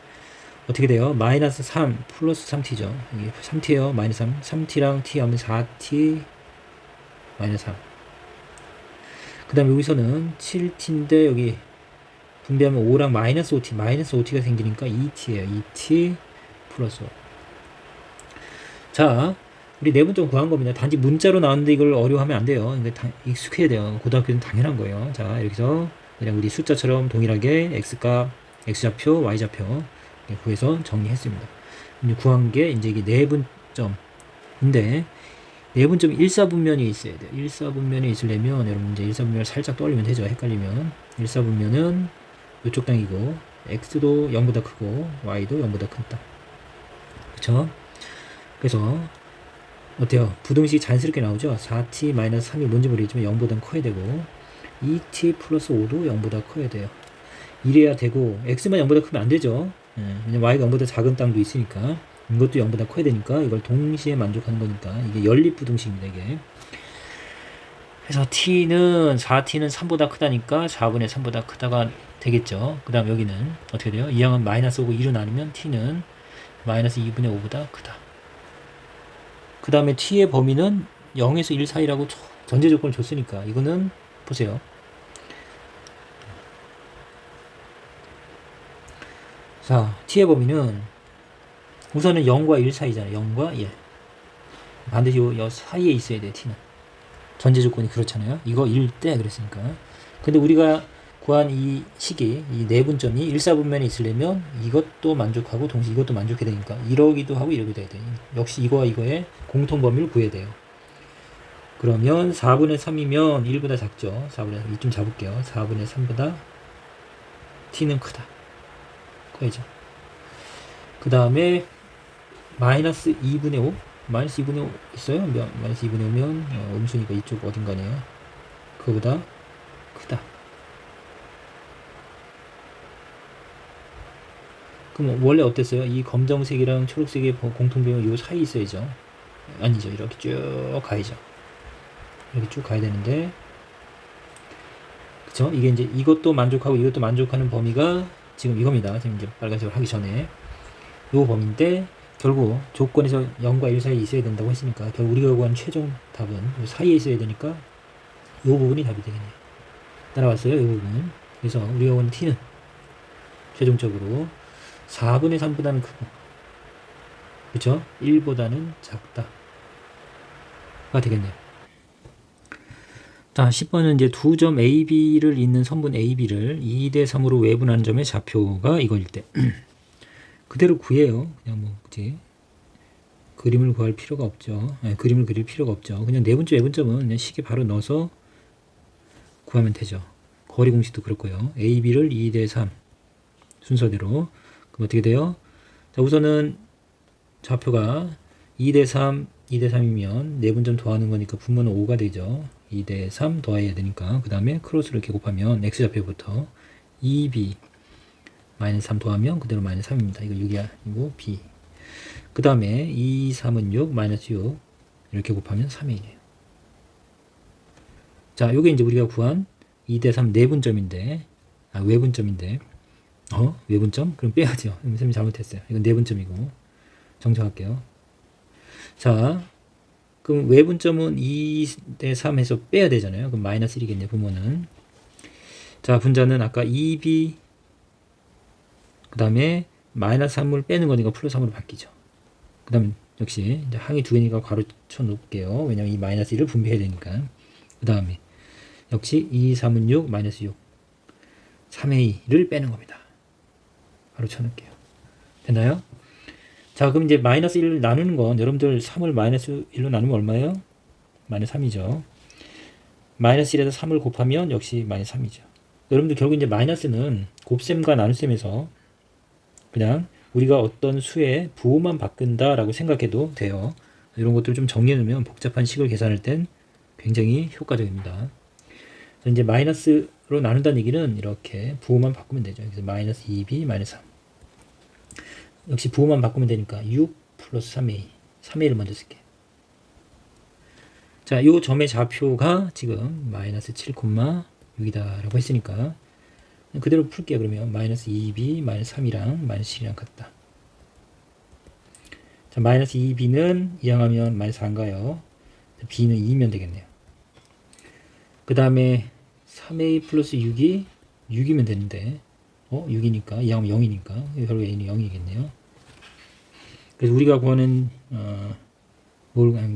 어떻게 돼요? 마이너스 3 플러스 3t죠. 이게 3t예요. 마이너스 3. 3t랑 t 하면 4t 마이너스 3. 그 다음에 여기서는 7t인데 여기 분배하면 5랑 마이너스 5t. 마이너스 5t가 생기니까 2t예요. 2t 플러스 5. 자, 우리 내분점 구한 겁니다. 단지 문자로 나왔는데 이걸 어려워하면 안 돼요. 익숙해야 돼요. 고등학교는 당연한 거예요. 자, 이렇게 해서 그냥 우리 숫자처럼 동일하게 x값, x좌표, y좌표 구해서 정리했습니다. 이제 구한 게 이제 이게 내분점인데 내분점이 일사분면이 있어야 돼요. 일사분면이 있으려면 여러분 이제 일사분면을 살짝 떠올리면 되죠. 헷갈리면 일사분면은 이쪽 땅이고 x도 0보다 크고 y도 0보다 큰다. 그쵸? 그래서 어때요? 부등식이 자연스럽게 나오죠? 4t-3이 뭔지 모르겠지만 0보다 커야 되고 2t 플러스 5도 0보다 커야 돼요. 이래야 되고 x만 0보다 크면 안 되죠. 왜냐면 y가 0보다 작은 땅도 있으니까 이것도 0보다 커야 되니까 이걸 동시에 만족하는 거니까 이게 연립부등식입니다. 이게. 그래서 t는 4t는 3보다 크다니까 4분의 3보다 크다가 되겠죠. 그 다음 여기는 어떻게 돼요? 이 양은 마이너스 5고 2로 나누면 t는 마이너스 2분의 5보다 크다. 그 다음에 t의 범위는 0에서 1 사이라고 전제 조건을 줬으니까 이거는 보세요. 자, t의 범위는 우선은 0과 1 사이잖아요. 0과 1. 반드시 요 사이에 있어야 돼요. t는. 전제 조건이 그렇잖아요. 이거 1 때 그랬으니까. 근데 우리가 구한 이 식이 이 내분점이 일사분면에 있으려면 이것도 만족하고 동시에 이것도 만족해야 되니까 이러기도 하고 이러기도 해야 돼요. 역시 이거와 이거의 공통범위를 구해야 돼요. 그러면 4분의 3이면 1보다 작죠. 4분의 3. 이쯤 잡을게요. 4분의 3보다 t는 크다. 커야죠. 그 다음에 마이너스 2분의 5? 마이너스 2분의 5 있어요? 마이너스 2분의 5면 음수니까 이쪽 어딘가네요. 그거보다 크다. 그럼 원래 어땠어요? 이 검정색이랑 초록색의 공통점이 요 사이에 있어야죠. 아니죠. 이렇게 쭉 가야죠. 이렇게 쭉 가야 되는데 그쵸? 이게 이제 이것도 만족하고 이것도 만족하는 범위가 지금 이겁니다. 지금 이제 빨간색을 하기 전에 요 범위인데 결국 조건에서 0과 1 사이에 있어야 된다고 했으니까 결국 우리가 요구하는 최종 답은 요 사이에 있어야 되니까 요 부분이 답이 되겠네요. 따라왔어요? 요 부분. 그래서 우리가 요구하는 t는 최종적으로 4분의 3보다는 크고 그쵸? 1보다는 작다 가 되겠네요. 자, 10번은 이제 두 점 AB를 잇는 선분 AB를 2대 3으로 외분하는 점의 좌표가 이거일 때 그대로 구해요. 그냥 뭐 그치? 그림을 구할 필요가 없죠. 그림을 그릴 필요가 없죠. 그냥 내분점 외분점은 그냥 식에 바로 넣어서 구하면 되죠. 거리 공식도 그렇고요. AB를 2대 3 순서대로 그럼 어떻게 돼요? 자, 우선은 좌표가 2대 3, 2대 3이면 내분점 더하는 거니까 분모는 5가 되죠. 2대 3 더해야 되니까 그 다음에 크로스를 이렇게 곱하면 x좌표부터 2b 마이너스 3 더하면 그대로 마이너스 3입니다. 이거 6이 아니고 b. 그 다음에 2, 3은 6, 마이너스 6 이렇게 곱하면 3이에요. 자, 요게 이제 우리가 구한 2대 3 내분점인데 외분점인데 외분점? 그럼 빼야죠. 선생님이 잘못했어요. 이건 내분점이고 정정할게요. 자, 그럼 외분점은 2대 3 해서 빼야 되잖아요. 그럼 마이너스 1이겠네요. 분모는. 자, 분자는 아까 2b 그 다음에 마이너스 3을 빼는 거니까 플러스 3으로 바뀌죠. 그 다음에 역시 이제 항이 두 개니까 괄호 쳐놓을게요. 왜냐면 이 마이너스 1을 분배해야 되니까. 그 다음에 역시 2, 3은 6, 마이너스 6 3의 2를 빼는 겁니다. 바로 쳐놓을게요. 됐나요? 자, 그럼 이제 마이너스 1을 나누는 건 여러분들 3을 마이너스 1로 나누면 얼마예요? 마이너스 3이죠. 마이너스 1에서 3을 곱하면 역시 마이너스 3이죠. 여러분들 결국 이제 마이너스는 곱셈과 나눗셈에서 그냥 우리가 어떤 수의 부호만 바꾼다라고 생각해도 돼요. 이런 것들을 좀 정리해 놓으면 복잡한 식을 계산할 땐 굉장히 효과적입니다. 이제 마이너스로 나눈다는 얘기는 이렇게 부호만 바꾸면 되죠. 그래서 마이너스 2b 마이너스 3. 역시 부호만 바꾸면 되니까 6 플러스 3a. 3a를 먼저 쓸게요. 자, 요 점의 좌표가 지금 마이너스 7,6이다 라고 했으니까 그대로 풀게요. 그러면 마이너스 2b 마이너스 3이랑 마이너스 7이랑 같다. 자, 마이너스 2b는 2항하면 마이너스 4인가요? b는 2면 되겠네요. 그 다음에 3a 플러스 6이 6이면 되는데 6이니까 2항하면 0이니까 결국 a는 0이겠네요. 그래서 우리가 구하는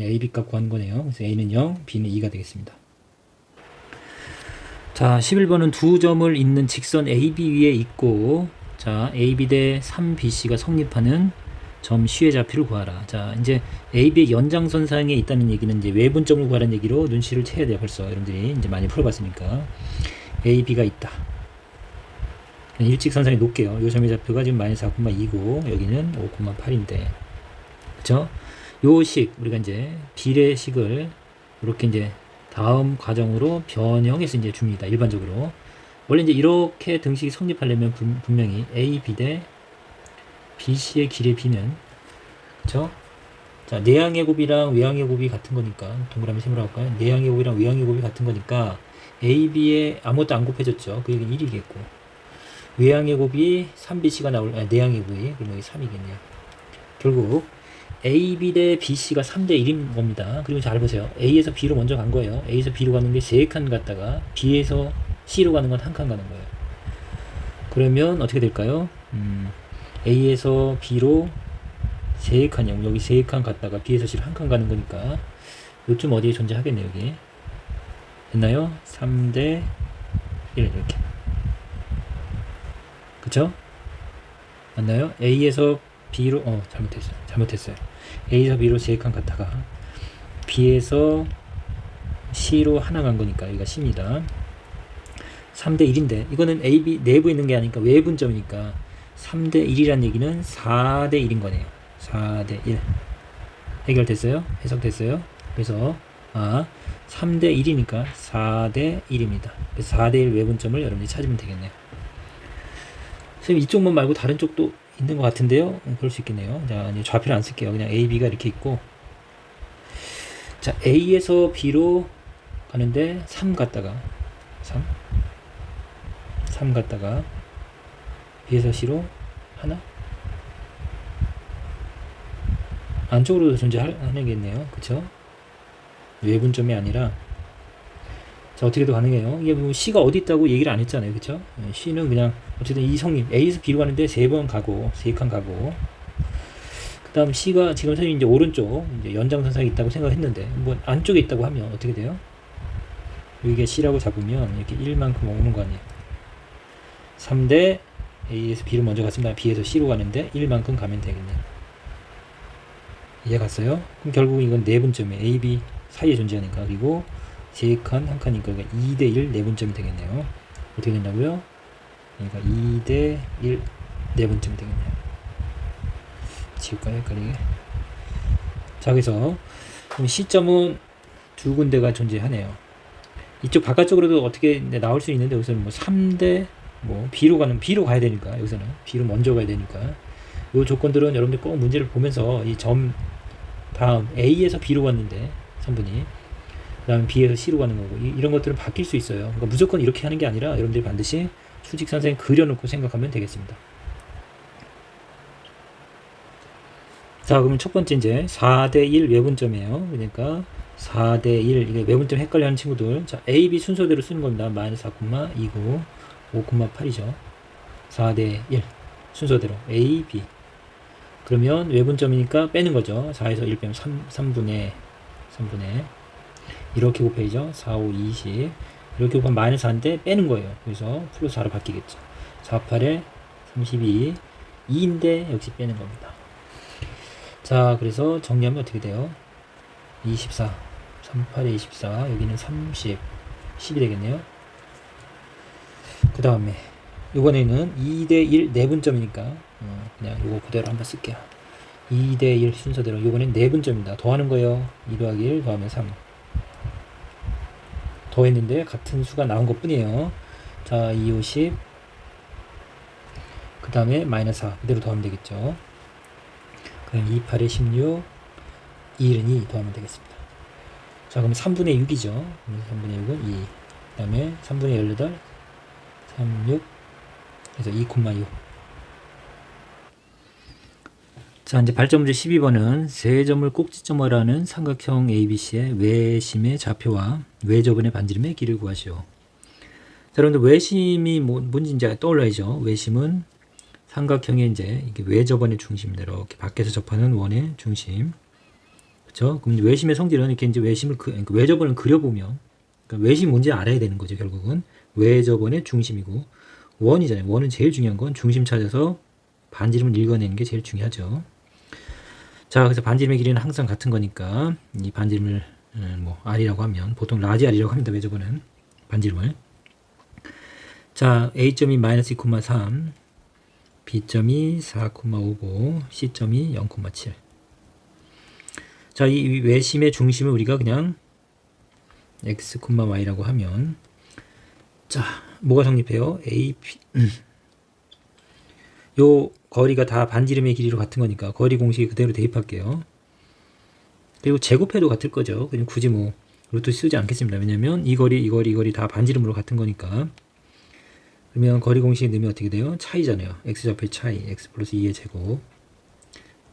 ab 값 구하는 거네요. 그래서 a는 0, b는 2가 되겠습니다. 자, 11번은 두 점을 잇는 직선 AB 위에 있고, 자, AB 대 3BC가 성립하는 점 C의 좌표를 구하라. 자, 이제 AB의 연장선상에 있다는 얘기는 이제 외분점을 구하라는 얘기로 눈치를 채야 돼요. 벌써 여러분들이 이제 많이 풀어봤으니까. AB가 있다. 일직선상에 놓을게요. 요 점의 좌표가 지금 마이너스 4,2고, 여기는 5,8인데. 그쵸? 요 식, 우리가 이제 비례식을 이렇게 이제 다음 과정으로 변형해서 이제 줍니다. 일반적으로. 원래 이제 이렇게 등식이 성립하려면 분명히 A, B 대 BC의 길의 B는, 그쵸? 자, 내항의 곱이랑 외항의 곱이 같은 거니까, 동그라미 세모로 할까요? 내항의 곱이랑 외항의 곱이 같은 거니까, A, B에 아무것도 안 곱해졌죠. 그 얘기는 1이겠고. 외항의 곱이 3BC가 내항의 곱이, 그럼 여기 3이겠네요. 결국, A, B 대 BC가 3대 1인 겁니다. 그리고 잘 보세요. A에서 B로 먼저 간 거예요. A에서 B로 가는 게 3칸 갔다가 B에서 C로 가는 건 1칸 가는 거예요. 그러면 어떻게 될까요? A에서 B로 3칸이요. 여기 3칸 갔다가 B에서 C로 1칸 가는 거니까 요쯤 어디에 존재하겠네요. 여기. 됐나요? 3대 1 이렇게. 그쵸? 맞나요? A에서 B로 잘못했어요. A에서 B로 3칸 갔다가 B에서 C로 하나 간 거니까 여기가 C입니다. 3대 1인데 이거는 A, B 내부에 있는 게 아니니까 외분점이니까 3대 1이란 얘기는 4대 1인 거네요. 4대 1 해결됐어요? 해석됐어요? 그래서 3대 1이니까 4대 1입니다. 그래서 4대 1 외분점을 여러분들이 찾으면 되겠네요. 선생님 이쪽만 말고 다른 쪽도 있는 것 같은데요. 그럴 수 있겠네요. 자, 이제 좌표를 안 쓸게요. 그냥 A, B가 이렇게 있고, 자, A에서 B로 가는데 3 갔다가 3 갔다가 B에서 C로 하나 안쪽으로 존재하겠네요. 그쵸? 외분점이 아니라 자, 어떻게도 가능해요. 이게 뭐 C가 어디 있다고 얘기를 안 했잖아요. 그쵸? C는 그냥 어쨌든 이 성립 A에서 B로 가는데 3번 가고 3칸 가고 그 다음 C가 지금 선생님이 이제 오른쪽 이제 연장선상에 있다고 생각했는데 뭐 안쪽에 있다고 하면 어떻게 돼요? 여기가 C라고 잡으면 이렇게 1만큼 오는 거 아니에요. 3대 A에서 B로 먼저 갔습니다. B에서 C로 가는데 1만큼 가면 되겠네요. 이해 갔어요? 그럼 결국 이건 내분점이에요. A, B 사이에 존재하니까. 그리고 3칸, 1칸이니까 2대 1 내분점이 되겠네요. 어떻게 된다고요? 그러니까 2대 1 내분점이 되겠네요. 지울까요? 헷갈리게. 자, 그래서 C점은 두 군데가 존재하네요. 이쪽 바깥쪽으로도 어떻게 나올 수 있는데 여기서는 뭐 3대 B로 가야 되니까 여기서는 B로 먼저 가야 되니까 이 조건들은 여러분들 꼭 문제를 보면서 이 점 다음 A에서 B로 갔는데 선분이 그 다음에 B에서 C로 가는 거고 이런 것들은 바뀔 수 있어요. 그러니까 무조건 이렇게 하는 게 아니라 여러분들이 반드시 수직선상에 그려놓고 생각하면 되겠습니다. 자, 그러면 첫 번째 이제 4대 1 외분점이에요. 그러니까 4대 1 이게 외분점 헷갈려하는 친구들 자 A, B 순서대로 쓰는 겁니다. 마이너스 4,2고 5,8이죠. 4대 1 순서대로 A, B 그러면 외분점이니까 빼는 거죠. 4에서 1 빼면 3분의 이렇게 곱해야죠. 4, 5, 20 이렇게 곱하면 마이너스 4인데 빼는 거예요. 그래서 플러스 4로 바뀌겠죠. 4, 8에 32 2인데 역시 빼는 겁니다. 자, 그래서 정리하면 어떻게 돼요? 24 38에 24, 여기는 30, 10이 되겠네요. 그 다음에 이번에는 2대1 내분점이니까 그냥 이거 그대로 한번 쓸게요. 2대1 순서대로 이번엔 내분점입니다. 더하는 거예요. 2 더하기 1 더하면 3 더했는데 같은 수가 나온 것 뿐이에요. 자, 2, 5, 10. 그 다음에 마이너스 4 그대로 더하면 되겠죠. 그럼 2, 8에 16, 2, 1은 2 더하면 되겠습니다. 자, 그럼 3분의 6이죠. 3분의 6은 2. 그 다음에 3분의 18, 3, 6. 그래서 2,6. 자, 이제 발전 문제 12번은 세 점을 꼭지점으로 하는 삼각형 ABC의 외심의 좌표와 외저번의 반지름의 길이를 구하시오. 자, 여러분들 외심이 뭔지 이제 떠올라야죠. 외심은 삼각형의 이제 이게 외저번의 중심입니다. 이렇게 밖에서 접하는 원의 중심. 그렇죠? 그럼 외심의 성질은 이렇게 이제 외심을 그러니까 외저번을 그려보면, 그러니까 외심이 뭔지 알아야 되는 거죠. 결국은 외저번의 중심이고 원이잖아요. 원은 제일 중요한 건 중심 찾아서 반지름을 읽어내는 게 제일 중요하죠. 자, 그래서 반지름의 길이는 항상 같은 거니까 이 반지름을 뭐 R이라고 하면 보통 라지 R이라고 합니다. 외저번은 반지름을. 자, A점이 마이너스 2,3, B점이 4,59, C점이 0,7. 자, 이 외심의 중심을 우리가 그냥 X, Y라고 하면, 자, 뭐가 성립해요? A, P. 요 거리가 다 반지름의 길이로 같은 거니까 거리 공식이 그대로 대입할게요. 그리고 제곱해도 같을 거죠. 그냥 굳이 뭐 루트 쓰지 않겠습니다. 왜냐면 이 거리 다 반지름으로 같은 거니까. 그러면 거리 공식에 넣으면 어떻게 돼요? 차이잖아요. x좌표의 차이, x 플러스 2의 제곱,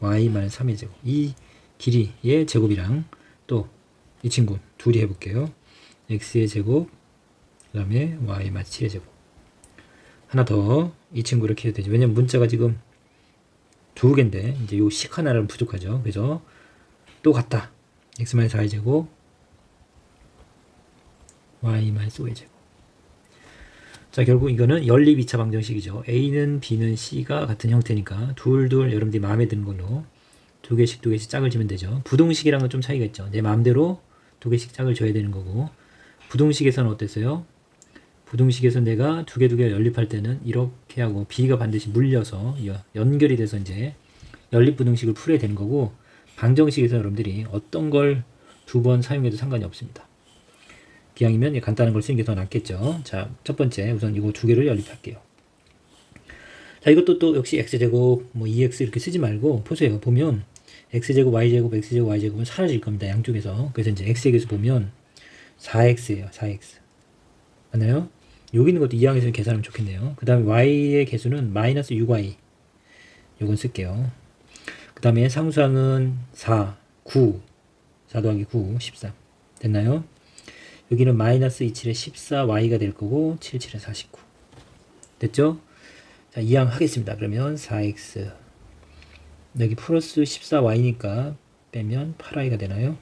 y 마이너스 3의 제곱. 이 길이의 제곱이랑 또 이 친구 둘이 해볼게요. x의 제곱, 그 다음에 y 마이너스 7의 제곱. 하나 더 이 친구 이렇게 해도 되죠. 왜냐면 문자가 지금 두 개인데 이제 요 식 하나는 부족하죠. 그래서 또 같다. x 마이너스 4의 제곱, y 마이너스 5의 제곱. 자, 결국 이거는 연립 2차 방정식이죠. A는 B는 C가 같은 형태니까 둘둘 여러분들이 마음에 드는 걸로 두 개씩 짝을 지면 되죠. 부동식이랑은 좀 차이가 있죠. 내 마음대로 두 개씩 짝을 줘야 되는 거고, 부동식에서는 어땠어요? 부동식에서 내가 두 개 연립할 때는 이렇게 하고 B가 반드시 물려서 연결이 돼서 이제 연립 부동식을 풀어야 되는 거고, 방정식에서 여러분들이 어떤 걸 두 번 사용해도 상관이 없습니다. 기왕이면 간단한 걸 쓰는 게 더 낫겠죠. 자, 첫 번째 우선 이거 두 개를 연립할게요. 자, 이것도 또 역시 x제곱 뭐 2x 이렇게 쓰지 말고 보세요. 보면 x제곱 y제곱 x제곱 y제곱은 사라질 겁니다. 양쪽에서. 그래서 이제 x에게서 보면 4x예요. 4x. 맞나요? 여기 있는 것도 이항에서 계산하면 좋겠네요. 그 다음에 y의 개수는 마이너스 6y. 요건 쓸게요. 그 다음에 상수항은 4, 9. 4 더하기 9, 13. 됐나요? 여기는 마이너스 27에 14y가 될 거고 77에 49. 됐죠? 자, 이항 하겠습니다. 그러면 4x 여기 플러스 14y니까 빼면 8y가 되나요?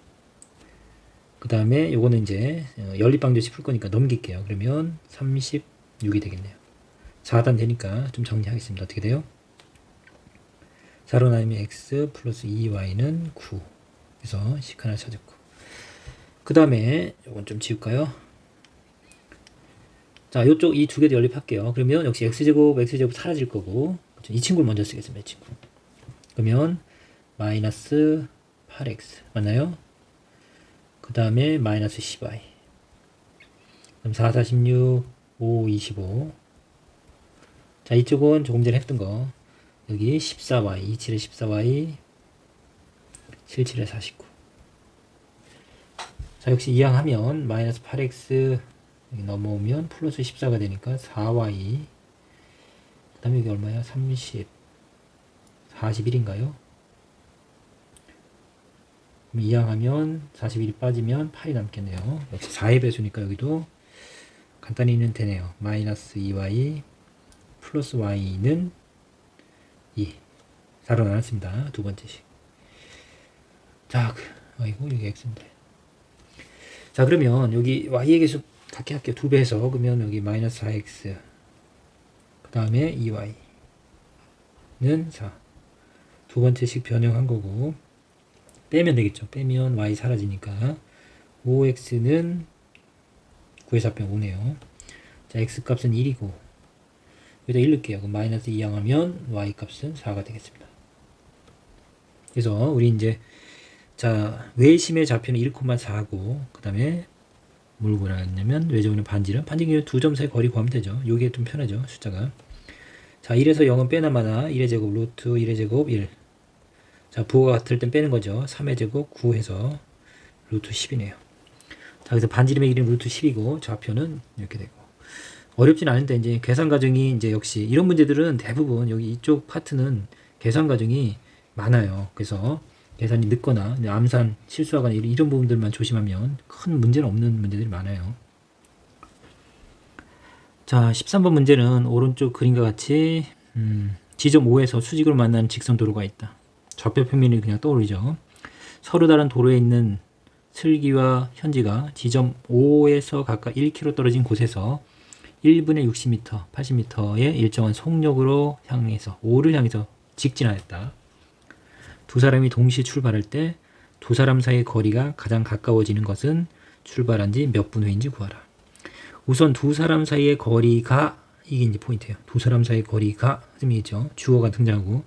그 다음에 요거는 이제 연립방정식 풀 거니까 넘길게요. 그러면 36이 되겠네요. 4단 되니까 좀 정리하겠습니다. 어떻게 돼요? 4로 나누면 x 플러스 2y는 9. 그래서 식 하나 찾았고, 그 다음에 이건 좀 지울까요? 자, 요쪽 이 두 개도 연립할게요. 그러면 역시 x제곱 사라질 거고, 이 친구를 먼저 쓰겠습니다. 이 친구. 그러면 마이너스 8x 맞나요? 그 다음에 마이너스 10y. 그럼 4, 46, 5, 25. 자, 이쪽은 조금 전에 했던 거. 여기 14y, 27에 14y, 77에 49. 자, 역시 이항하면 마이너스 8x 여기 넘어오면 플러스 14가 되니까 4y. 그 다음에 여기 얼마야? 30, 41인가요? 그럼 이항하면 41이 빠지면 8이 남겠네요. 역시 4의 배수니까 여기도 간단히는 되네요. 마이너스 2y 플러스 y는 2. 4로 나눴습니다. 두 번째 식. 자, 아이고, 이게 x인데. 자, 그러면 여기 y의 개수 갖게 할게요. 2배 해서. 그러면 여기 마이너스 4x. 그 다음에 2y는 4. 두 번째 식 변형한 거고. 빼면 되겠죠. 빼면 y 사라지니까 5x는 9의 좌표가 5네요. 자, x 값은 1이고 여기다 1 넣을게요. 그럼 마이너스 2 양하면 y 값은 4가 되겠습니다. 그래서 우리 이제 자, 외심의 좌표는 1,4고 그 다음에 뭘 구하냐면 외접는 반지름 두 점 사이 거리 구하면 되죠. 요게 좀 편하죠. 숫자가. 자, 1에서 0은 빼나마나 1의 제곱 루트 1의 제곱 1. 자, 부호가 같을 땐 빼는 거죠. 3의 제곱 9 해서 루트 10이네요. 자, 그래서 반지름의 길이는 루트 10이고 좌표는 이렇게 되고. 어렵진 않은데 이제 계산 과정이 이제 역시 이런 문제들은 대부분 여기 이쪽 파트는 계산 과정이 많아요. 그래서 계산이 늦거나 암산 실수하거나 이런 부분들만 조심하면 큰 문제는 없는 문제들이 많아요. 자, 13번 문제는 오른쪽 그림과 같이 지점 5에서 수직으로 만나는 직선 도로가 있다. 좌표 평면이 그냥 떠오르죠. 서로 다른 도로에 있는 슬기와 현지가 지점 5에서 각각 1km 떨어진 곳에서 1분에 60m, 80m의 일정한 속력으로 향해서 5를 향해서 직진하였다. 두 사람이 동시에 출발할 때 두 사람 사이의 거리가 가장 가까워지는 것은 출발한 지 몇 분 후인지 구하라. 우선 두 사람 사이의 거리가 이게 이제 포인트예요. 두 사람 사이의 거리가 씀이죠. 주어가 등장하고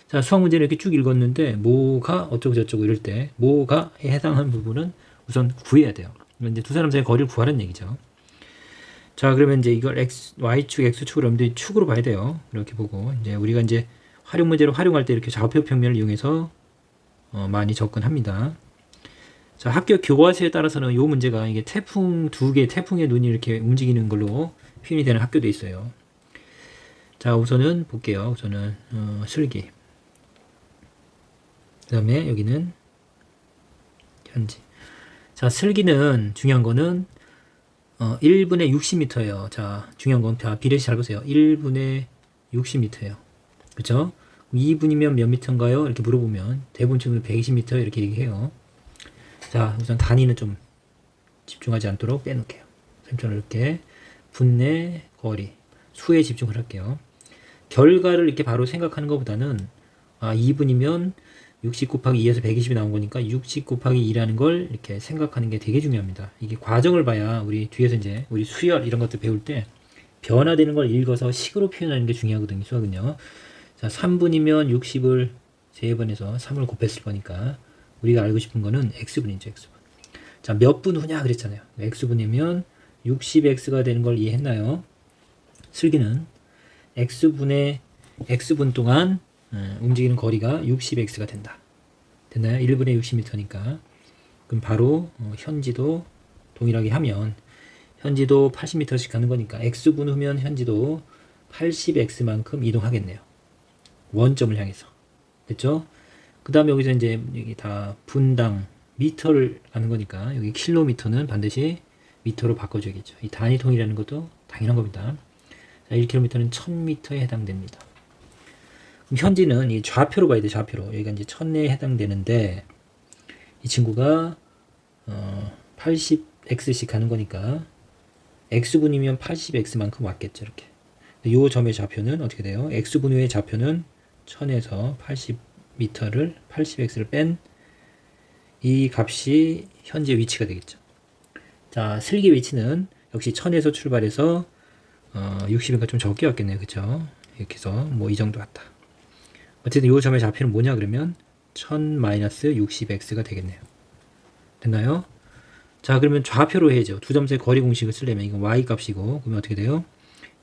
자, 수학 문제를 이렇게 쭉 읽었는데 뭐가 어쩌고 저쩌고 이럴 때 뭐가 해당하는 부분은 우선 구해야 돼요. 이제 두 사람 사이의 거리를 구하라는 얘기죠. 자, 그러면 이제 이걸 y축, x축을 여러분들이 축으로 봐야 돼요. 이렇게 보고 이제 우리가 이제 활용 문제를 활용할 때 이렇게 좌표 평면을 이용해서 많이 접근합니다. 자, 학교 교과서에 따라서는 이 문제가 이게 두 개 태풍의 눈이 이렇게 움직이는 걸로 표현이 되는 학교도 있어요. 자, 우선은 볼게요. 우선은 슬기. 그 다음에 여기는 현지. 자, 슬기는 중요한 거는 1분에 60m예요. 자, 중요한 건 다 비례시 잘 보세요. 1분에 60m예요. 그쵸? 2분이면 몇 미터인가요? 이렇게 물어보면 대부분 지금 120m 이렇게 얘기해요. 자, 우선 단위는 좀 집중하지 않도록 빼놓을게요. 선생님처럼 이렇게 분내, 거리, 수에 집중을 할게요. 결과를 이렇게 바로 생각하는 것보다는 2분이면 60 곱하기 2에서 120이 나온 거니까 60 곱하기 2라는 걸 이렇게 생각하는 게 되게 중요합니다. 이게 과정을 봐야 우리 뒤에서 이제 우리 수열 이런 것들 배울 때 변화되는 걸 읽어서 식으로 표현하는 게 중요하거든요. 수학은요. 자, 3분이면 60을 세번해서 3을 곱했을 거니까 우리가 알고 싶은 거는 x분이죠. x분. 자, 몇 분 후냐 그랬잖아요. x분이면 60x가 되는 걸 이해했나요? 슬기는 x분 동안 움직이는 거리가 60x가 된다. 됐나요? 1분에 60m니까. 그럼 바로 현지도 동일하게 하면 현지도 80m씩 가는 거니까 x분 후면 현지도 80x만큼 이동하겠네요. 원점을 향해서. 됐죠? 그 다음에 여기서 이제 여기 다 분당 미터를 가는 거니까 여기 킬로미터는 반드시 미터로 바꿔줘야겠죠. 이 단위 통일하는 것도 당연한 겁니다. 자, 1km는 1000m에 해당됩니다. 그럼 현지는 이 좌표로 봐야 돼. 좌표로. 여기가 이제 1000에 해당되는데 이 친구가 80x씩 가는 거니까 x분이면 80x만큼 왔겠죠. 이렇게. 이 점의 좌표는 어떻게 돼요? x분의 좌표는 1000에서 80m를 80x를 뺀 이 값이 현재 위치가 되겠죠. 자, 슬기 위치는 역시 1000에서 출발해서 60이니까 좀 적게 왔겠네요. 그쵸? 이렇게 해서 뭐 이 정도 왔다. 어쨌든 이 점의 좌표는 뭐냐 그러면 1000-60x가 되겠네요. 됐나요? 자, 그러면 좌표로 해야죠. 두 점 사이 거리 공식을 쓰려면 이건 y 값이고 그러면 어떻게 돼요?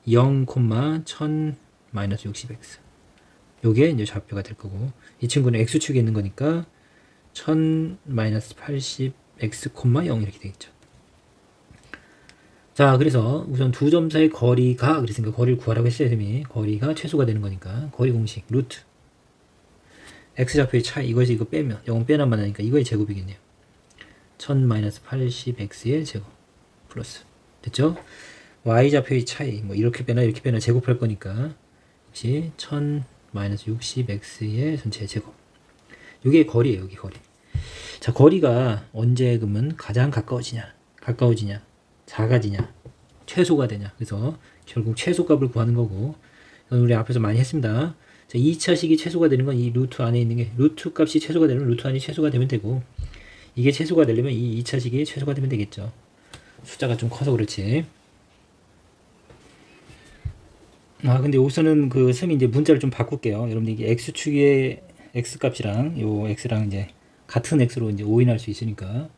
0,1000-60x. 요게 이제 좌표가 될 거고 이 친구는 x축에 있는 거니까 1000-80x,0 이렇게 되겠죠. 자, 그래서 우선 두 점 사이 거리가 그랬으니까 거리를 구하라고 했어요. 쌤이 거리가 최소가 되는 거니까 거리 공식 루트 x좌표의 차이 이거에서 이거 빼면 0 빼나만 하니까 이거의 제곱이겠네요. 1000-80x의 제곱 플러스 됐죠? y좌표의 차이 뭐 이렇게 빼나 이렇게 빼나 제곱할 거니까 역시 1000-60x의 전체 제곱. 이게 거리예요. 여기 거리. 자, 거리가 언제 그러면 가장 가까워지냐 작아지냐 최소가 되냐. 그래서 결국 최소값을 구하는 거고 우리 앞에서 많이 했습니다. 자, 2차식이 최소가 되는 건 이 루트 안에 있는 게 루트 값이 최소가 되면 루트 안이 최소가 되면 되고 이게 최소가 되려면 이 2차식이 최소가 되면 되겠죠. 숫자가 좀 커서 그렇지. 근데 우선은 그 쌤이 이제 문자를 좀 바꿀게요. 여러분들 이게 x축의 x값이랑 요 x랑 이제 같은 x로 이제 오인할 수 있으니까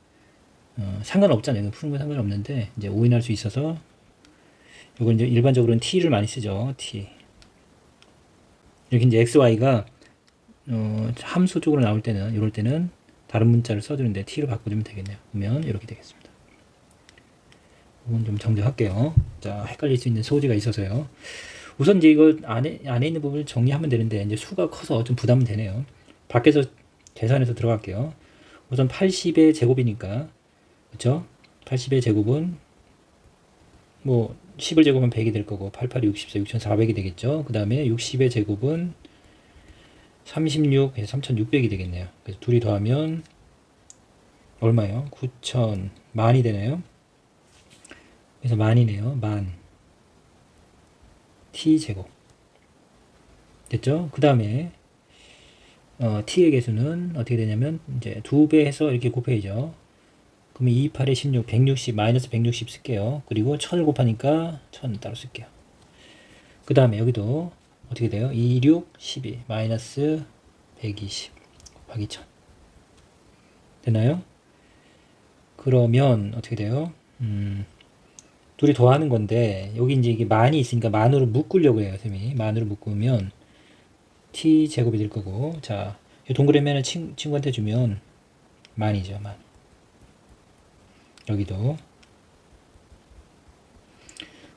상관없잖아요. 푸는 건 상관없는데 이제 오인할 수 있어서 요건 이제 일반적으로는 t를 많이 쓰죠. t. 이렇게 이제 xy가 함수 쪽으로 나올 때는 이럴 때는 다른 문자를 써주는데 t로 바꿔주면 되겠네요. 그러면 이렇게 되겠습니다. 이건 좀 정리할게요. 자, 헷갈릴 수 있는 소지가 있어서요. 우선 이제 이거 안에 있는 부분을 정리하면 되는데 이제 수가 커서 좀 부담은 되네요. 밖에서 계산해서 들어갈게요. 우선 80의 제곱이니까 그렇죠? 80의 제곱은 뭐 10을 제곱하면 100이 될 거고 88이 64, 6400이 되겠죠. 그 다음에 60의 제곱은 36, 3600이 되겠네요. 그래서 둘이 더하면 얼마예요? 9000, 만이 되나요? 그래서 만이네요. 만 t제곱 됐죠? 그 다음에 t의 개수는 어떻게 되냐면 이제 2배 해서 이렇게 곱해야죠. 그러면 28에 16, 160, 마이너스 160 쓸게요. 그리고 1000을 곱하니까 1000 따로 쓸게요. 그 다음에 여기도 어떻게 돼요? 26, 12, 마이너스 120 곱하기 1000 되나요? 그러면 어떻게 돼요? 둘이 더하는 건데 여기 이제 이게 만이 있으니까 만으로 묶으려고 해요. 쌤이 만으로 묶으면 t 제곱이 될 거고 자 이 동그라미는 친구한테 주면 만이죠. 만 여기도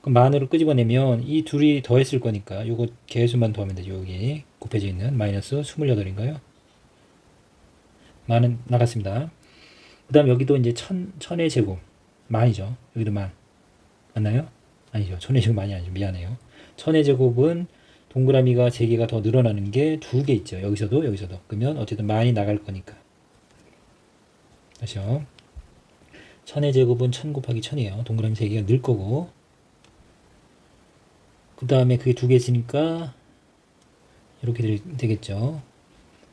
그럼 만으로 끄집어내면 이 둘이 더했을 거니까 요거 개수만 더하면 되죠. 여기 곱해져 있는 마이너스 28인가요? 만은 나갔습니다. 그 다음 여기도 이제 천의 제곱 만이죠. 여기도 만 맞나요? 아니죠. 천의 제곱 많이 아니죠. 미안해요. 천의 제곱은 동그라미가 3개가 더 늘어나는 게 2개 있죠. 여기서도 여기서도. 그러면 어쨌든 만이 나갈 거니까. 다시요. 천의 제곱은 1000 곱하기 1000이에요. 동그라미 3개가 늘 거고 그 다음에 그게 2개 있으니까 이렇게 되겠죠.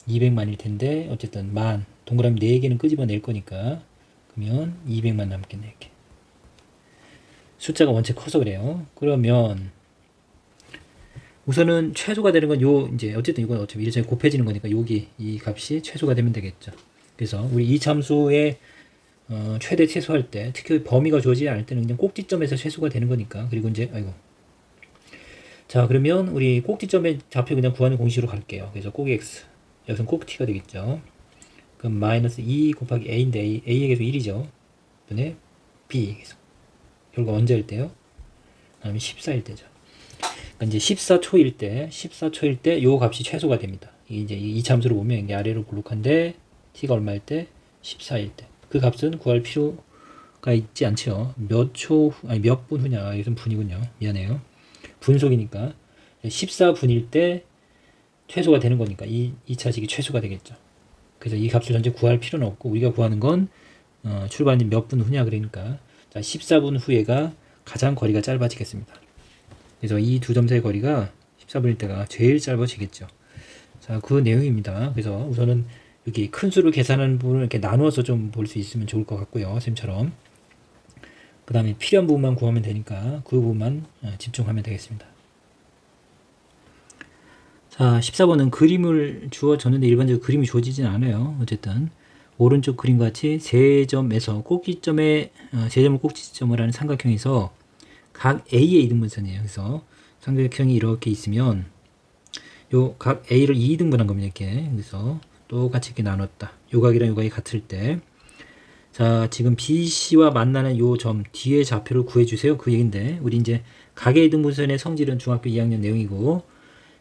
200만일 텐데 어쨌든 만 동그라미 4개는 끄집어낼 거니까 그러면 200만 남겠네. 이렇게. 숫자가 원체 커서 그래요. 그러면 우선은 최소가 되는 건 요 이제 어쨌든 이건 어차피 이래저래 곱해지는 거니까 여기 이 값이 최소가 되면 되겠죠. 그래서 우리 이 참수의 최대 최소할 때 특히 범위가 주어지지 않을 때는 그냥 꼭지점에서 최소가 되는 거니까 그리고 이제 아이고 자 그러면 우리 꼭지점의 좌표 그냥 구하는 공식으로 갈게요. 그래서 꼭 x 여기서는 꼭 t가 되겠죠. 그럼 마이너스 2 곱하기 a인데 a의 개수 1이죠. 그다음에 b 개수 결과 언제 할 때요? 그다음에 14일 때죠. 그러니까 이제 14초일 때 요 값이 최소가 됩니다. 이제 이 참수를 보면 이게 아래로 볼록한데 t가 얼마일 때? 14일 때. 그 값은 구할 필요가 있지 않죠. 몇 분 후냐? 이것은 분이군요. 미안해요. 분속이니까 14분일 때 최소가 되는 거니까 이 차식이 최소가 되겠죠. 그래서 이 값을 현재 구할 필요는 없고 우리가 구하는 건 출발이 몇 분 후냐 그러니까 자 14분 후에가 가장 거리가 짧아지겠습니다. 그래서 이 두 점 사이 거리가 14분일 때가 제일 짧아지겠죠. 자, 그 내용입니다. 그래서 우선은 여기 큰 수를 계산하는 부분을 이렇게 나누어서 좀 볼 수 있으면 좋을 것 같고요. 쌤처럼. 그 다음에 필요한 부분만 구하면 되니까 그 부분만 집중하면 되겠습니다. 자, 14번은 그림을 주어졌는데 일반적으로 그림이 주어지진 않아요. 어쨌든 오른쪽 그림과 같이 세 점에서 꼭지점에 세 점을 꼭지점을 하는 삼각형에서 각 A의 이등분선이에요. 그래서 삼각형이 이렇게 있으면 요 각 A를 2등분한 겁니다. 이렇게. 그래서 똑같이 이렇게 나눴다. 요 각이랑 요 각이 같을 때. 자, 지금 BC와 만나는 요 점 뒤의 좌표를 구해주세요. 그 얘기인데, 우리 이제 각의 이등분선의 성질은 중학교 2학년 내용이고,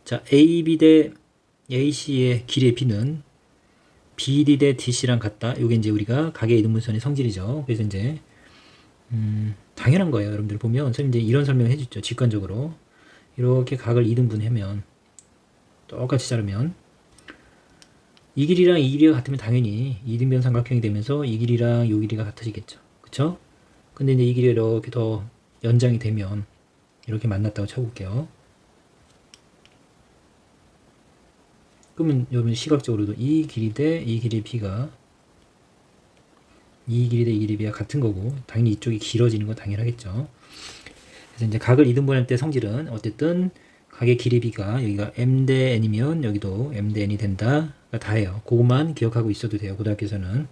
자, AB 대 AC의 길이의 B는 BD 대 DC랑 같다. 요게 이제 우리가 각의 이등분선의 성질이죠. 그래서 이제, 당연한 거예요. 여러분들 보면 선생님 이제 이런 설명을 해줬죠. 직관적으로 이렇게 각을 2등분하면 똑같이 자르면 이 길이랑 이 길이가 같으면 당연히 이등변 삼각형이 되면서 이 길이랑 이 길이가 같아지겠죠. 그쵸? 근데 이제 이 길이가 이렇게 더 연장이 되면 이렇게 만났다고 쳐볼게요. 그러면 여러분 시각적으로도 이 길이 대 이 길이의 B가 이 길이 대 이 길이가 같은 거고 당연히 이쪽이 길어지는 건 당연하겠죠. 그래서 이제 각을 이등분할 때 성질은 어쨌든 각의 길이비가 여기가 m 대 n이면 여기도 m 대 n이 된다가 다예요. 그것만 기억하고 있어도 돼요. 고등학교에서는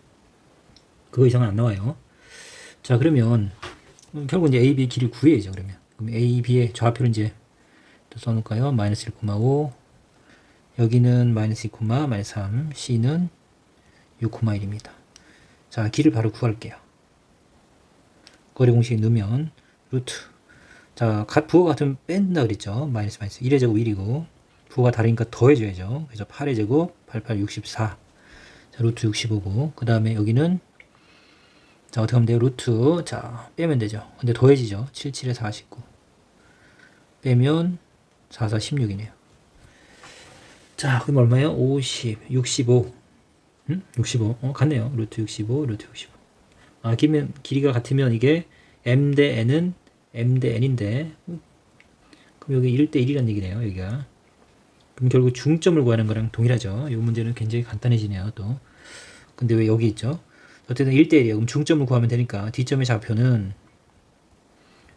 그거 이상은 안 나와요. 자, 그러면 결국 이제 a, b 길이 구해야죠. 그럼 a, b의 좌표를 이제 또 써놓을까요? 마이너스 1,5 여기는 마이너스 2, 마이너스 3 c는 6,1입니다. 자, 길을 바로 구할게요. 거리 공식에 넣으면 루트 자, 부호가 같으면 뺀다 그랬죠. 마이너스 1의 제곱 1이고 부호가 다르니까 더해줘야죠. 그래서 8의 제곱 88, 64 자, 루트 65고 그 다음에 여기는 자, 어떻게 하면 돼요? 루트 자, 빼면 되죠. 근데 더해지죠. 77에 49 빼면 44, 16이네요. 자, 그럼 얼마예요? 50, 65 65 같네요. 루트 65, 루트 65 아, 길이가 같으면 이게 m 대 n은 m 대 n인데 그럼 여기 1대 1이란 얘기네요. 여기가 그럼 결국 중점을 구하는 거랑 동일하죠. 이 문제는 굉장히 간단해지네요. 또 근데 왜 여기 있죠? 어쨌든 1대 1이에요. 그럼 중점을 구하면 되니까 D점의 좌표는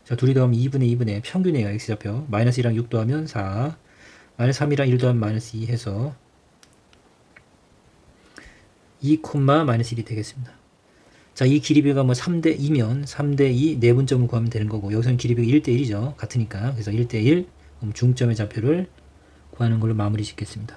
자, 둘이 더하면 2분의 평균이에요. X좌표 마이너스 2랑 6 더하면 4 마이너스 3이랑 1 더하면 마이너스 2 해서 2, 마이너스 1이 되겠습니다. 자, 이 길이비가 뭐 3대 2면 3대 2 내분점을 구하면 되는 거고 여기서는 길이비가 1대 1이죠. 같으니까. 그래서 1대 1 그럼 중점의 좌표를 구하는 걸로 마무리 짓겠습니다.